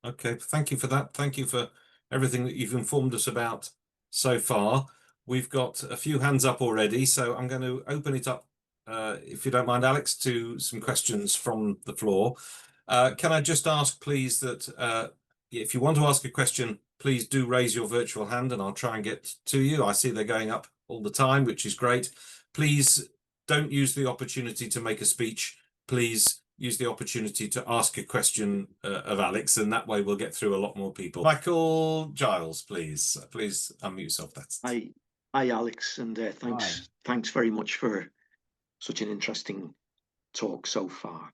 Okay. Thank you for that. Thank you for everything that you've informed us about so far. We've got a few hands up already, so I'm going to open it up, if you don't mind, Alex, to some questions from the floor. Can I just ask, please, that if you want to ask a question, please do raise your virtual hand and I'll try and get to you. I see they're going up all the time, which is great. Please don't use the opportunity to make a speech. Please use the opportunity to ask a question of Alex, and that way we'll get through a lot more people. Michael Giles, please. Please unmute yourself. That's Hi, Alex, and thanks very much for such an interesting talk so far.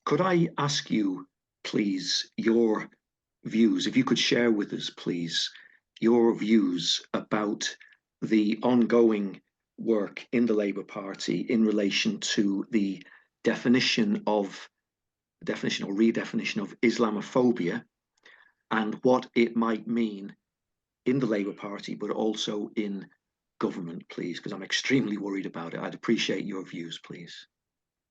Could I ask you, please, your views, if you could share with us, please, your views about the ongoing work in the Labour Party in relation to the definition or redefinition of Islamophobia and what it might mean in the Labour Party, but also in government, please, because I'm extremely worried about it. I'd appreciate your views, please.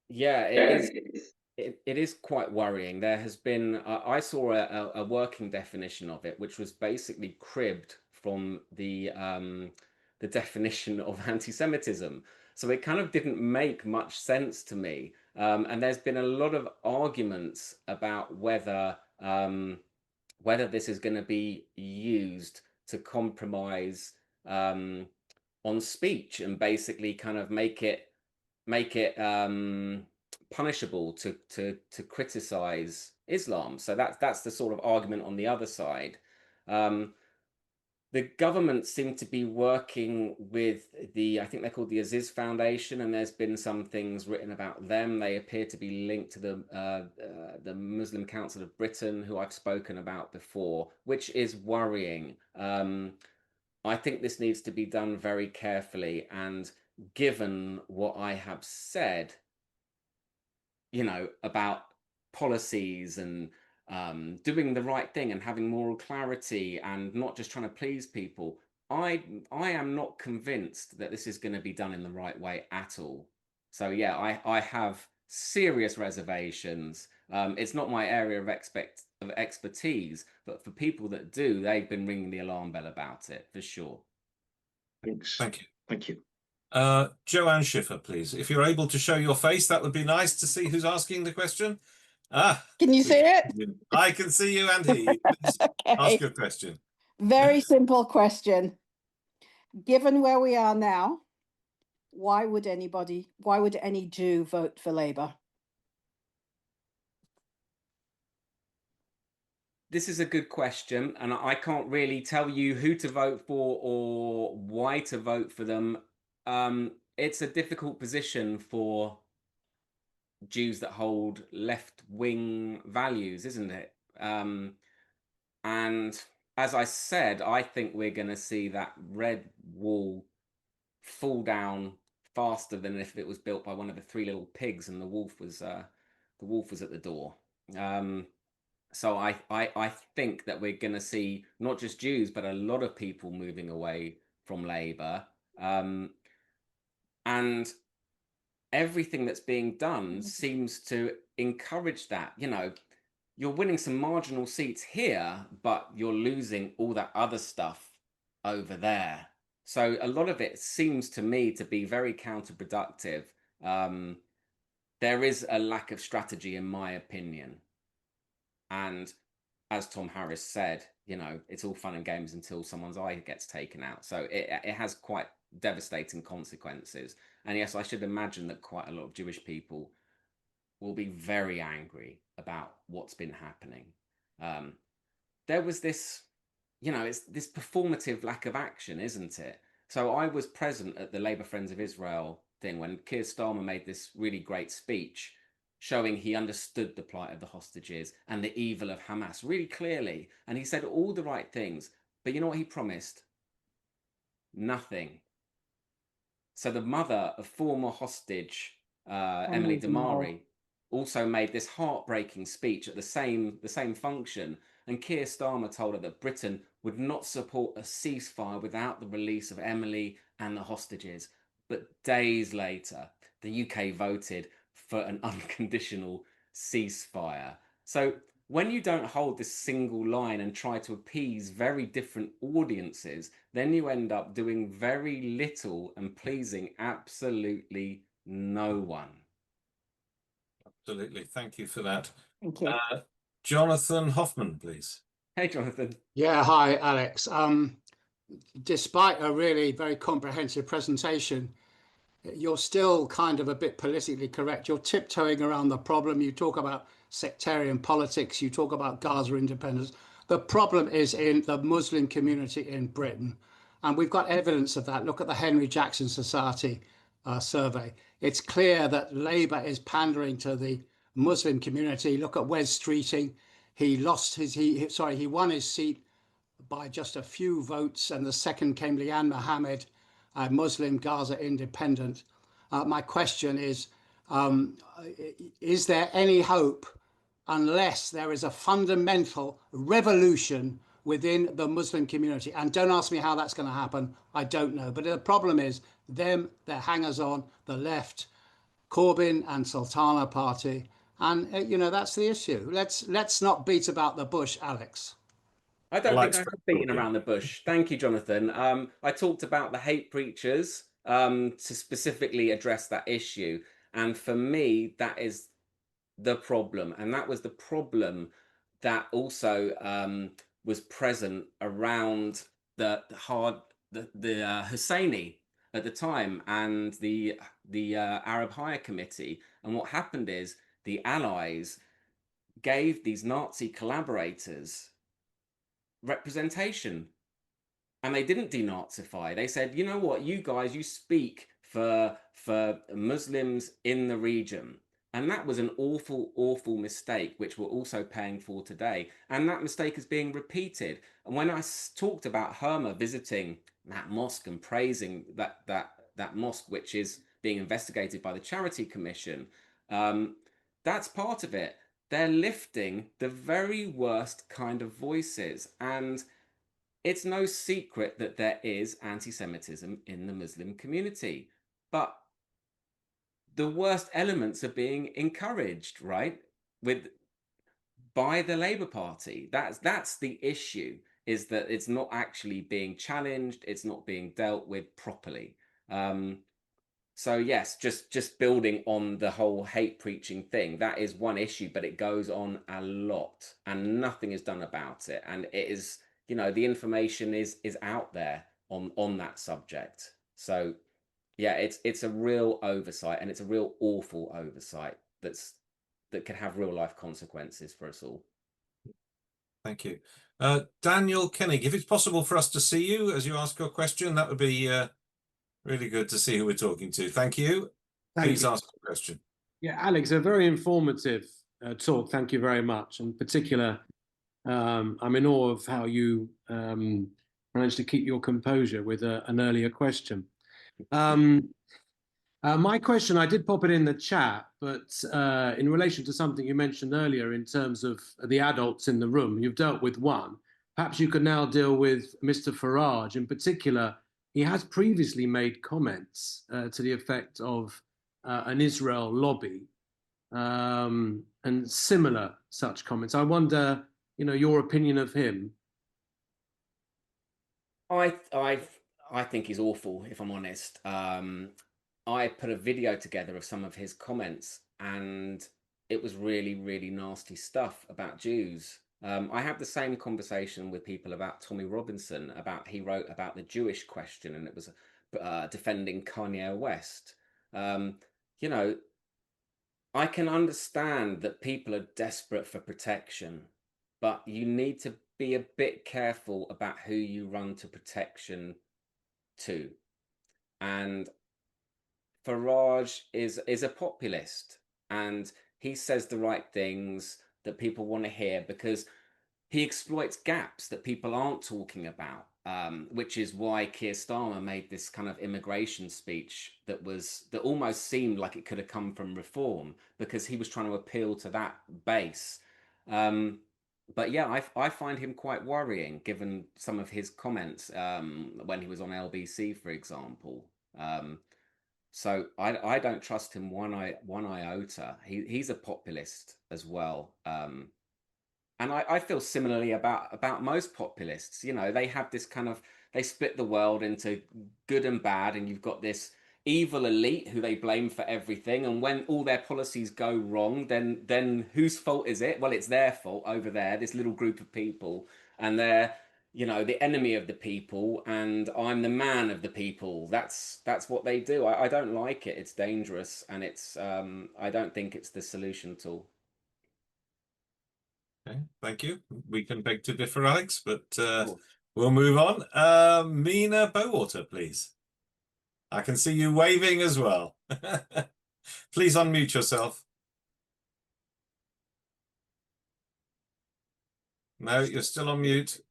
Yeah, it is quite worrying. There has been, I saw a working definition of it, which was basically cribbed from the definition of anti-Semitism. So it kind of didn't make much sense to me. And there's been a lot of arguments about whether this is going to be used to compromise on speech and basically kind of make it punishable to criticize Islam. So that's the sort of argument on the other side. The government seemed to be working with I think they're called the Aziz Foundation, and there's been some things written about them. They appear to be linked to the Muslim Council of Britain, who I've spoken about before, which is worrying. I think this needs to be done very carefully, and given what I have said, you know, about policies and doing the right thing and having moral clarity and not just trying to please people, I am not convinced that this is going to be done in the right way at all. So yeah, I have serious reservations. It's not my area of expertise, but for people that do, they've been ringing the alarm bell about it for sure. Thanks. Thank you. Thank you. Joanne Schiffer, please. If you're able to show your face, that would be nice to see who's asking the question. Can you see it? I can see you and hear you. Please ask your question. Very simple question. Given where we are now, why would any Jew vote for Labour? This is a good question, and I can't really tell you who to vote for or why to vote for them. It's a difficult position for Jews that hold left-wing values, isn't it? And as I said, I think we're going to see that red wall fall down faster than if it was built by one of the three little pigs and the wolf was at the door. So I think that we're going to see not just Jews, but a lot of people moving away from Labour. And everything that's being done seems to encourage that. You know, you're winning some marginal seats here, but you're losing all that other stuff over there. So a lot of it seems to me to be very counterproductive. There is a lack of strategy, in my opinion. And as Tom Harris said, you know, it's all fun and games until someone's eye gets taken out. So it has quite devastating consequences. And yes, I should imagine that quite a lot of Jewish people will be very angry about what's been happening. There was this, you know, it's this performative lack of action, isn't it? So I was present at the Labour Friends of Israel thing when Keir Starmer made this really great speech showing he understood the plight of the hostages and the evil of Hamas really clearly. And he said all the right things. But you know what he promised? Nothing. So the mother of former hostage Emily Damari also made this heartbreaking speech at the same function. And Keir Starmer told her that Britain would not support a ceasefire without the release of Emily and the hostages. But days later, the UK voted for an unconditional ceasefire. So when you don't hold this single line and try to appease very different audiences, then you end up doing very little and pleasing absolutely no one. Absolutely. Thank you for that. Thank you. Jonathan Hoffman, please. Hey, Jonathan. Yeah, hi, Alex. Despite a really very comprehensive presentation, you're still kind of a bit politically correct. You're tiptoeing around the problem. You talk about sectarian politics. You talk about Gaza independence. The problem is in the Muslim community in Britain. And we've got evidence of that. Look at the Henry Jackson Society survey. It's clear that Labour is pandering to the Muslim community. Look at Wes Streeting. He won his seat by just a few votes, and the second came Liane Mohammed, a Muslim Gaza independent. My question is there any hope unless there is a fundamental revolution within the Muslim community? And don't ask me how that's going to happen. I don't know. But the problem is them, their hangers-on, the left, Corbyn and Sultana party. And, you know, that's the issue. Let's not beat about the bush, Alex. I don't think I've beaten around the bush. Thank you, Jonathan. I talked about the hate preachers to specifically address that issue. And for me, that is the problem. And that was the problem that also was present around the Husseini at the time and the Arab Higher Committee. And what happened is the Allies gave these Nazi collaborators representation, and they didn't denazify. They said, you know what, you guys, you speak for Muslims in the region. And that was an awful mistake, which we're also paying for today. And that mistake is being repeated. And when I talked about Herma visiting that mosque and praising that mosque, which is being investigated by the Charity Commission, that's part of it. They're lifting the very worst kind of voices. And it's no secret that there is anti-Semitism in the Muslim community. But the worst elements are being encouraged, right? By the Labour Party. That's the issue, is that it's not actually being challenged. It's not being dealt with properly. So yes, just building on the whole hate preaching thing, that is one issue, but it goes on a lot and nothing is done about it. And it is, you know, the information is out there on that subject. So yeah, it's a real oversight, and it's a real awful oversight that could have real life consequences for us all. Thank you. Daniel Kennig, if it's possible for us to see you as you ask your question, that would be really good to see who we're talking to. Thank you. Please ask your question. Yeah, Alex, a very informative talk. Thank you very much. In particular, I'm in awe of how you managed to keep your composure with an earlier question. My question, I did pop it in the chat, but in relation to something you mentioned earlier in terms of the adults in the room, you've dealt with one. Perhaps you could now deal with Mr. Farage. In particular, he has previously made comments to the effect of an Israel lobby and similar such comments. I wonder, your opinion of him. I think he's awful, if I'm honest. I put a video together of some of his comments, and it was really, really nasty stuff about Jews. I have the same conversation with people about Tommy Robinson, he wrote about the Jewish question, and it was defending Kanye West. I can understand that people are desperate for protection, but you need to be a bit careful about who you run to protection to. And Farage is a populist, and he says the right things that people want to hear because he exploits gaps that people aren't talking about, which is why Keir Starmer made this kind of immigration speech that almost seemed like it could have come from Reform, because he was trying to appeal to that base. But yeah, I find him quite worrying, given some of his comments when he was on LBC, for example. So I don't trust him one iota. He's a populist as well. And I feel similarly about most populists. They have this they split the world into good and bad, and you've got this evil elite who they blame for everything. And when all their policies go wrong, then whose fault is it? Well, it's their fault over there, this little group of people, and they're the enemy of the people, and I'm the man of the people. That's what they do. I don't like it. It's dangerous, and it's I don't think it's the solution at all. Okay, thank you. We can beg to differ, Alex, but we'll move on. Mina Bowater, please. I can see you waving as well. Please unmute yourself. No, you're still on mute.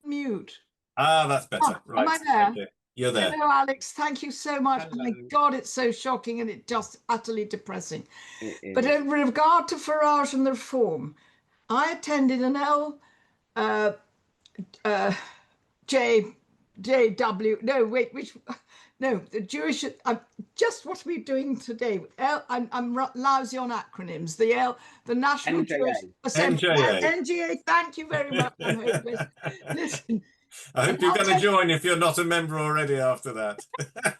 Mute. Ah, that's better. Right. Am I there? Okay. You're there. Hello, Alex. Thank you so much. Hello. My God, it's so shocking and it's just utterly depressing. But in regard to Farage and the Reform, I attended an the Jewish, just what are we doing today? I'm lousy on acronyms. The National Jewish Assembly. NGA, thank you very much. I'm hopeless. Listen. I hope you're going to join if you're not a member already after that.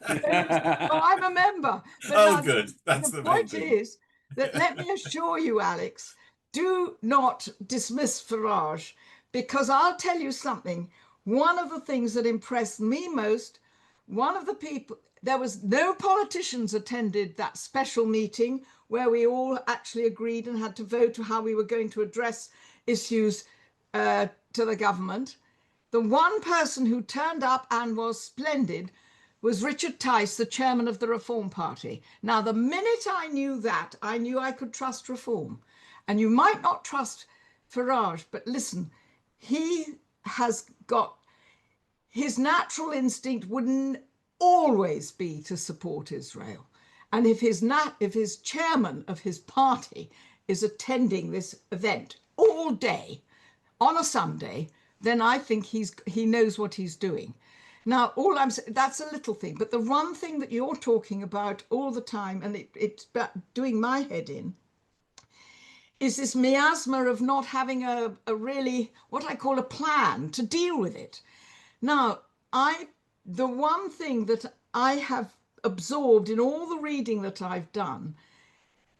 Oh, I'm a member. But good. That's the point is that, let me assure you, Alex, do not dismiss Farage, because I'll tell you something. One of the things that impressed me most, there was no politicians attended that special meeting where we all actually agreed and had to vote how we were going to address issues to the government. The one person who turned up and was splendid was Richard Tice, the chairman of the Reform Party. Now, the minute I knew that, I knew I could trust Reform. And you might not trust Farage, but listen, he has got, his natural instinct wouldn't always be to support Israel. And if his chairman of his party is attending this event all day on a Sunday, then I think he knows what he's doing. Now, all I'm saying, that's a little thing, but the one thing that you're talking about all the time, and it's doing my head in, is this miasma of not having a really, what I call a plan to deal with it. Now, the one thing that I have absorbed in all the reading that I've done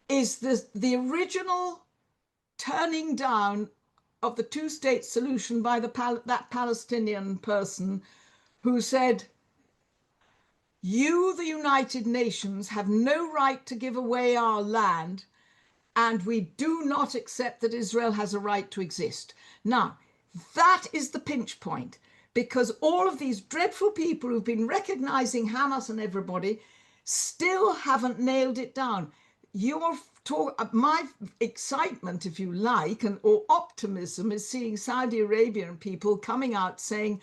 is the original turning down of the two-state solution by that Palestinian person who said, you, the United Nations, have no right to give away our land, and we do not accept that Israel has a right to exist. Now, That is the pinch point, because all of these dreadful people who've been recognizing Hamas and everybody still haven't nailed it down. My excitement, if you like, or optimism, is seeing Saudi Arabia and people coming out saying,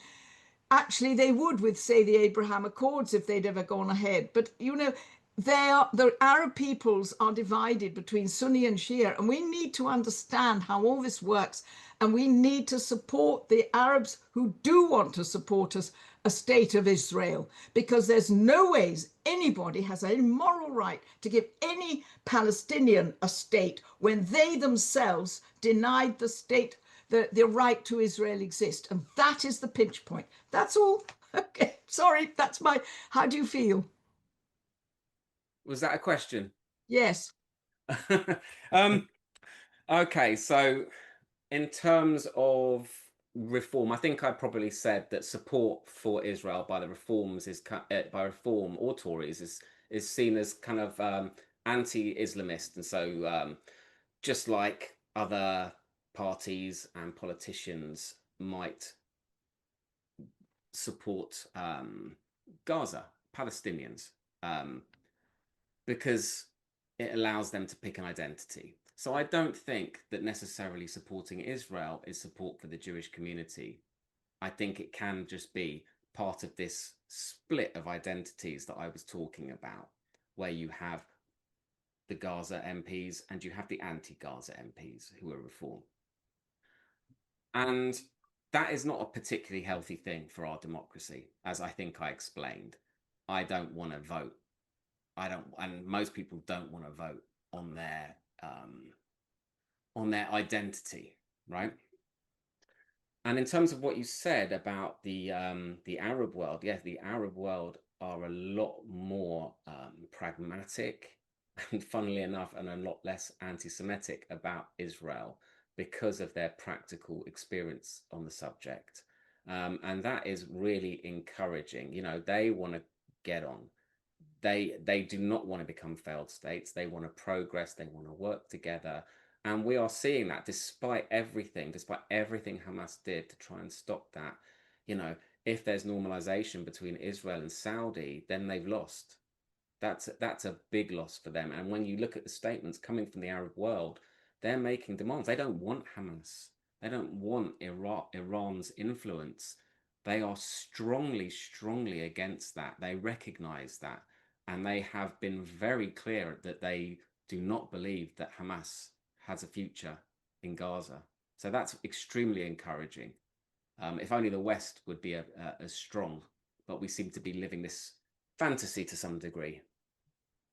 actually, they would with, say, the Abraham Accords if they'd ever gone ahead. But, you know, the Arab peoples are divided between Sunni and Shia, and we need to understand how all this works. And we need to support the Arabs who do want to support us, a state of Israel, because there's no ways anybody has a moral right to give any Palestinian a state when they themselves denied the state, the right to Israel exist. And that is the pinch point. That's all. Okay, sorry, that's how do you feel? Was that a question? Yes. Okay, so in terms of reform, I think I probably said that support for Israel by the reforms by Reform or Tories is seen as kind of anti-Islamist, and so just like other parties and politicians might support Gaza, Palestinians, because it allows them to pick an identity. So I don't think that necessarily supporting Israel is support for the Jewish community. I think it can just be part of this split of identities that I was talking about, where you have the Gaza MPs and you have the anti-Gaza MPs who are reform. And that is not a particularly healthy thing for our democracy, as I think I explained. I don't want to vote. And most people don't want to vote on their identity, right? And in terms of what you said about the Arab world, yes, the Arab world are a lot more pragmatic and, funnily enough, and a lot less anti-Semitic about Israel because of their practical experience on the subject. And that is really encouraging. You know, they want to get on. They do not want to become failed states. They want to progress. They want to work together. And we are seeing that despite everything Hamas did to try and stop that. You know, if there's normalization between Israel and Saudi, then they've lost. That's a big loss for them. And when you look at the statements coming from the Arab world, they're making demands. They don't want Hamas. They don't want Iran's influence. They are strongly, strongly against that. They recognize that. And they have been very clear that they do not believe that Hamas has a future in Gaza. So that's extremely encouraging. If only the West would be as strong, but we seem to be living this fantasy to some degree.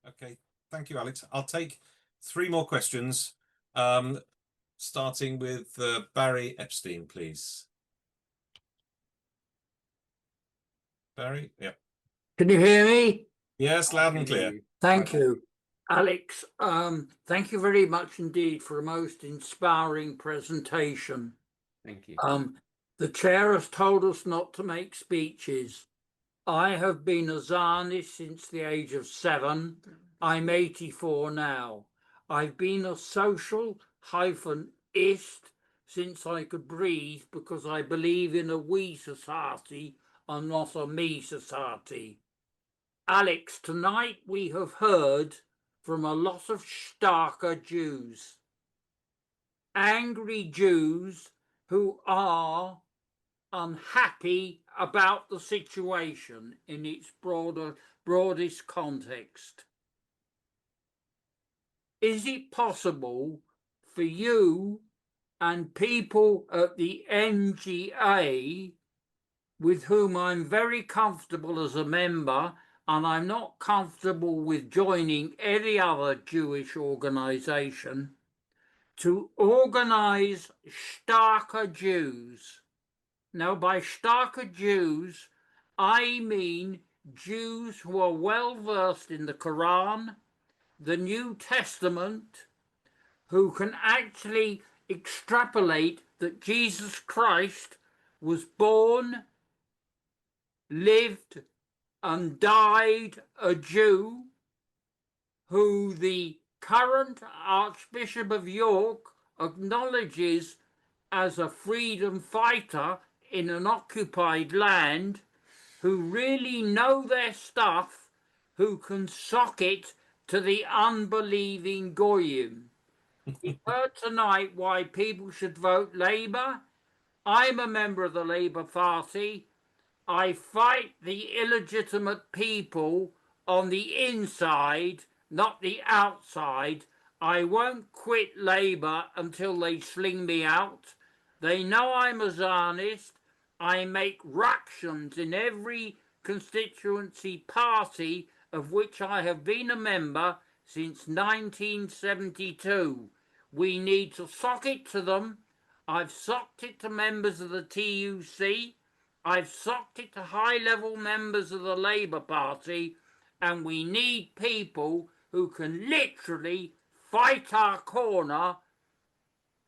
Okay, thank you, Alex. I'll take 3 more questions, starting with Barry Epstein, please. Barry, yeah. Can you hear me? Yes, loud and clear. Thank you. Alex, thank you very much indeed for a most inspiring presentation. Thank you. The chair has told us not to make speeches. I have been a Zionist since the age of 7. I'm 84 now. I've been a social-ist since I could breathe because I believe in a we society and not a me society. Alex, tonight we have heard from a lot of starker Jews, angry Jews who are unhappy about the situation in its broadest context. Is it possible for you and people at the NGA, with whom I'm very comfortable as a member, and I'm not comfortable with joining any other Jewish organization, to organize starker Jews? Now, by starker Jews, I mean Jews who are well versed in the Quran, the New Testament, who can actually extrapolate that Jesus Christ was born, lived, and died a Jew, who the current Archbishop of York acknowledges as a freedom fighter in an occupied land who really know their stuff, who can sock it to the unbelieving Goyim. We've heard tonight why people should vote Labour. I'm a member of the Labour Party. I fight the illegitimate people on the inside, not the outside. I won't quit Labour until they sling me out. They know I'm a Zionist. I make ructions in every constituency party of which I have been a member since 1972. We need to sock it to them. I've socked it to members of the TUC. I've socked it to high-level members of the Labour Party, and we need people who can literally fight our corner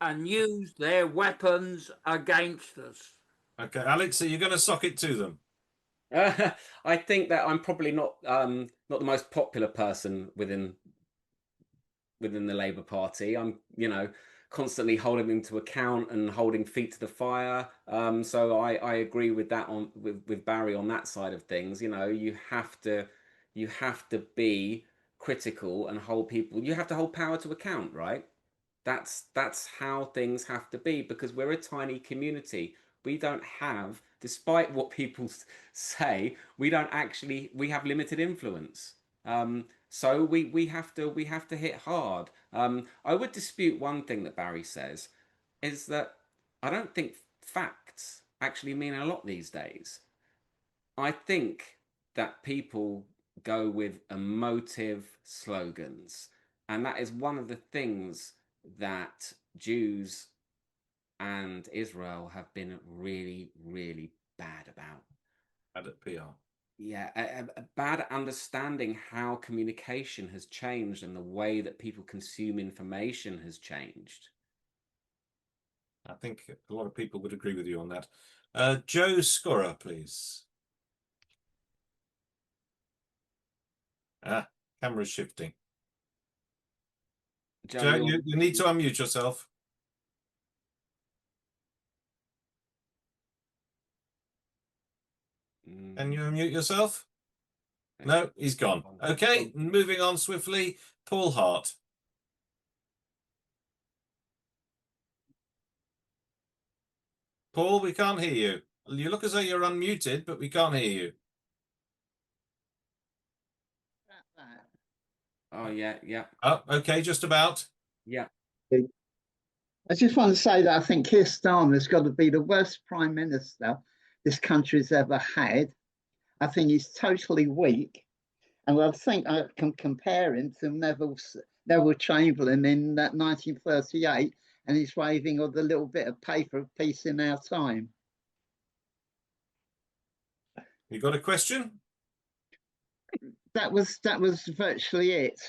and use their weapons against us. Okay, Alex, are you going to sock it to them? I think that I'm probably not the most popular person within the Labour Party. I'm, constantly holding them to account and holding feet to the fire. So I agree with that with Barry on that side of things. You have to be critical and hold people. You have to hold power to account, right? That's how things have to be, because we're a tiny community. We don't have, despite what people say, we have limited influence. So we have to hit hard. I would dispute one thing that Barry says, is that I don't think facts actually mean a lot these days. I think that people go with emotive slogans, and that is one of the things that Jews and Israel have been really, really bad about. Bad at PR. Yeah, a bad understanding how communication has changed and the way that people consume information has changed. I think a lot of people would agree with you on that. Joe Scorer, please. Camera's shifting. Joe, you need to unmute yourself. Can you unmute yourself? No, he's gone. Okay, moving on swiftly. Paul Hart. Paul, we can't hear you. You look as though you're unmuted, but we can't hear you. Oh, yeah. Oh, okay, just about. Yeah. I just want to say that I think Keir Starmer has got to be the worst prime minister this country's ever had. I think he's totally weak. And I think I can compare him to Neville Chamberlain in 1938, and he's waving on the little bit of paper of peace in our time. You got a question? That was virtually it.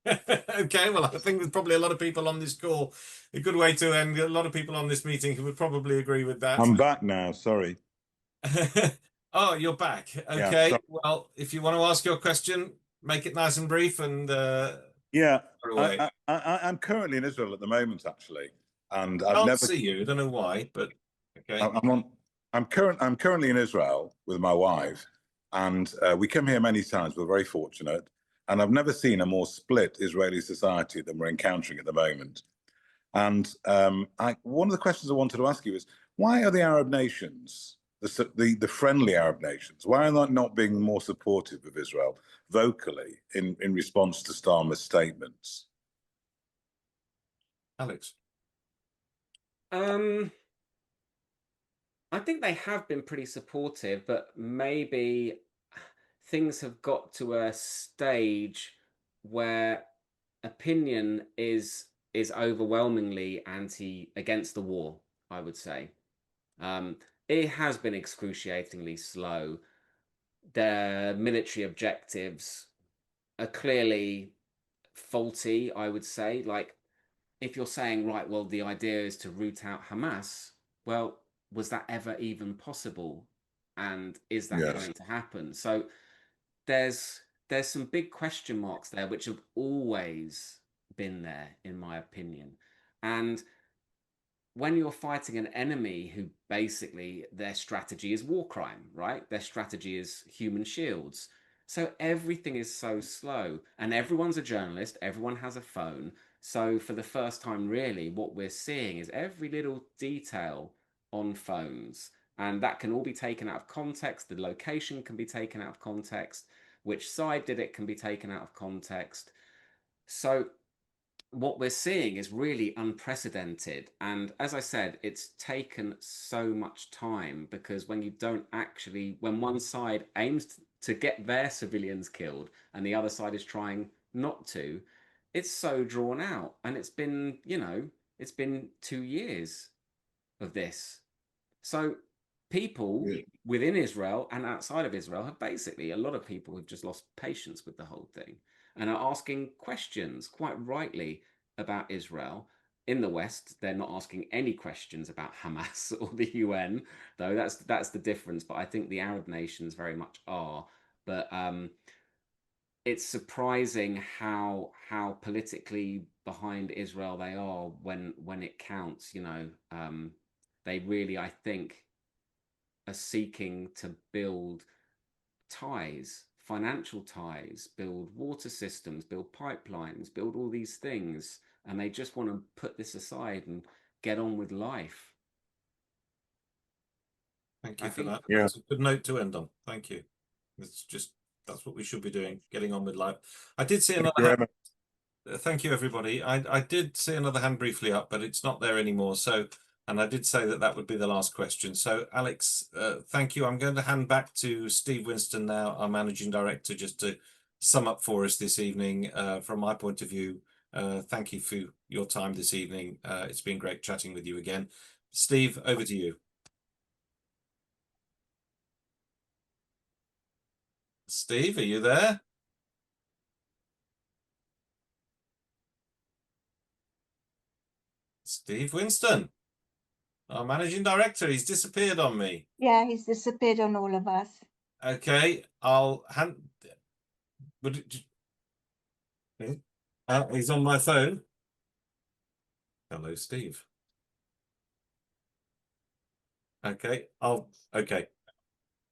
Okay, well, I think there's probably a lot of people on this call. A good way to end. A lot of people on this meeting who would probably agree with that. I'm back now, sorry. Oh, you're back. Okay, yeah, well, if you want to ask your question, make it nice and brief. And yeah, I'm currently in Israel at the moment, actually, and I've never see you. I don't know why, but okay. I'm currently in Israel with my wife, and we come here many times. We're very fortunate, and I've never seen a more split Israeli society than we're encountering at the moment. And one of the questions I wanted to ask you is, why are the Arab nations, the friendly Arab nations, why are they not being more supportive of Israel vocally in response to Starmer's statements? Alex? I think they have been pretty supportive, but maybe things have got to a stage where opinion is overwhelmingly against the war, I would say. It has been excruciatingly slow. Their military objectives are clearly faulty, I would say. Like, if you're saying, right, well, the idea is to root out Hamas, well, was that ever even possible? And is that going to happen? So there's some big question marks there, which have always been there, in my opinion. And when you're fighting an enemy who basically their strategy is war crime, right? Their strategy is human shields. So everything is so slow, and everyone's a journalist, everyone has a phone. So for the first time, really, what we're seeing is every little detail on phones, and that can all be taken out of context. The location can be taken out of context. Which side did it can be taken out of context. So what we're seeing is really unprecedented. And as I said, it's taken so much time, because when you don't actually, when one side aims to get their civilians killed and the other side is trying not to, it's so drawn out. And it's been, you know, it's been 2 years of this. So people within Israel and outside of Israel have basically, a lot of people have just lost patience with the whole thing and are asking questions, quite rightly, about Israel. In the West, they're not asking any questions about Hamas or the UN, though that's the difference. But I think the Arab nations very much are. But it's surprising how politically behind Israel they are when it counts. You know, they really, I think, are seeking to build ties, financial ties, build water systems, build pipelines, build all these things, and they just want to put this aside and get on with life. Thank you for that. Yeah. That's a good note to end on. Thank you. It's just, that's what we should be doing, getting on with life. I did see another hand. Thank you, everybody. I did see another hand briefly up, but it's not there anymore. So, and I did say that that would be the last question. So, Alex, thank you. I'm going to hand back to Steve Winston now, our Managing Director, just to sum up for us this evening. From my point of view, thank you for your time this evening. It's been great chatting with you again. Steve, over to you. Steve, are you there? Steve Winston, our Managing Director, he's disappeared on me. Yeah, he's disappeared on all of us. Okay, I'll hand. He's on my phone. Hello, Steve. Okay, okay.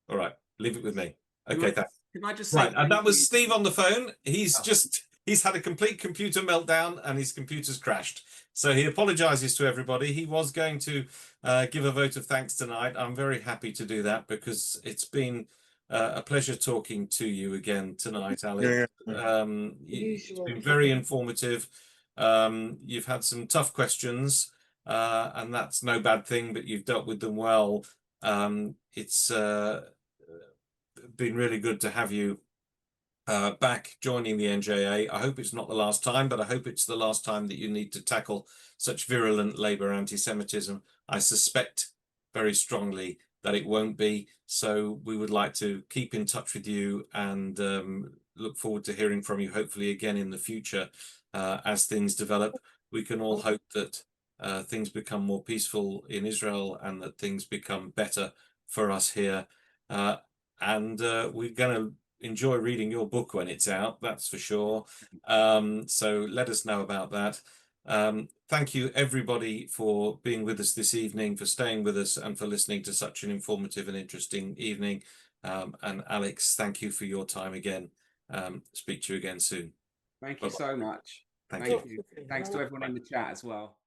All right, leave it with me. Okay, thanks. Can I just say, right, and that was Steve on the phone. He's had a complete computer meltdown and his computer's crashed. So he apologizes to everybody. He was going to give a vote of thanks tonight. I'm very happy to do that, because it's been a pleasure talking to you again tonight, Alex. It's been very informative. You've had some tough questions, and that's no bad thing, but you've dealt with them well. It's been really good to have you back joining the NJA. I hope it's not the last time, but I hope it's the last time that you need to tackle such virulent Labour anti-Semitism. I suspect very strongly that it won't be. So we would like to keep in touch with you and look forward to hearing from you, hopefully again in the future as things develop. We can all hope that things become more peaceful in Israel and that things become better for us here. And we're going to enjoy reading your book when it's out, that's for sure. So let us know about that. Thank you, everybody, for being with us this evening, for staying with us, and for listening to such an informative and interesting evening. And Alex, thank you for your time again. Speak to you again soon. Thank you so much. Thank you. you. Thanks to everyone in the chat as well.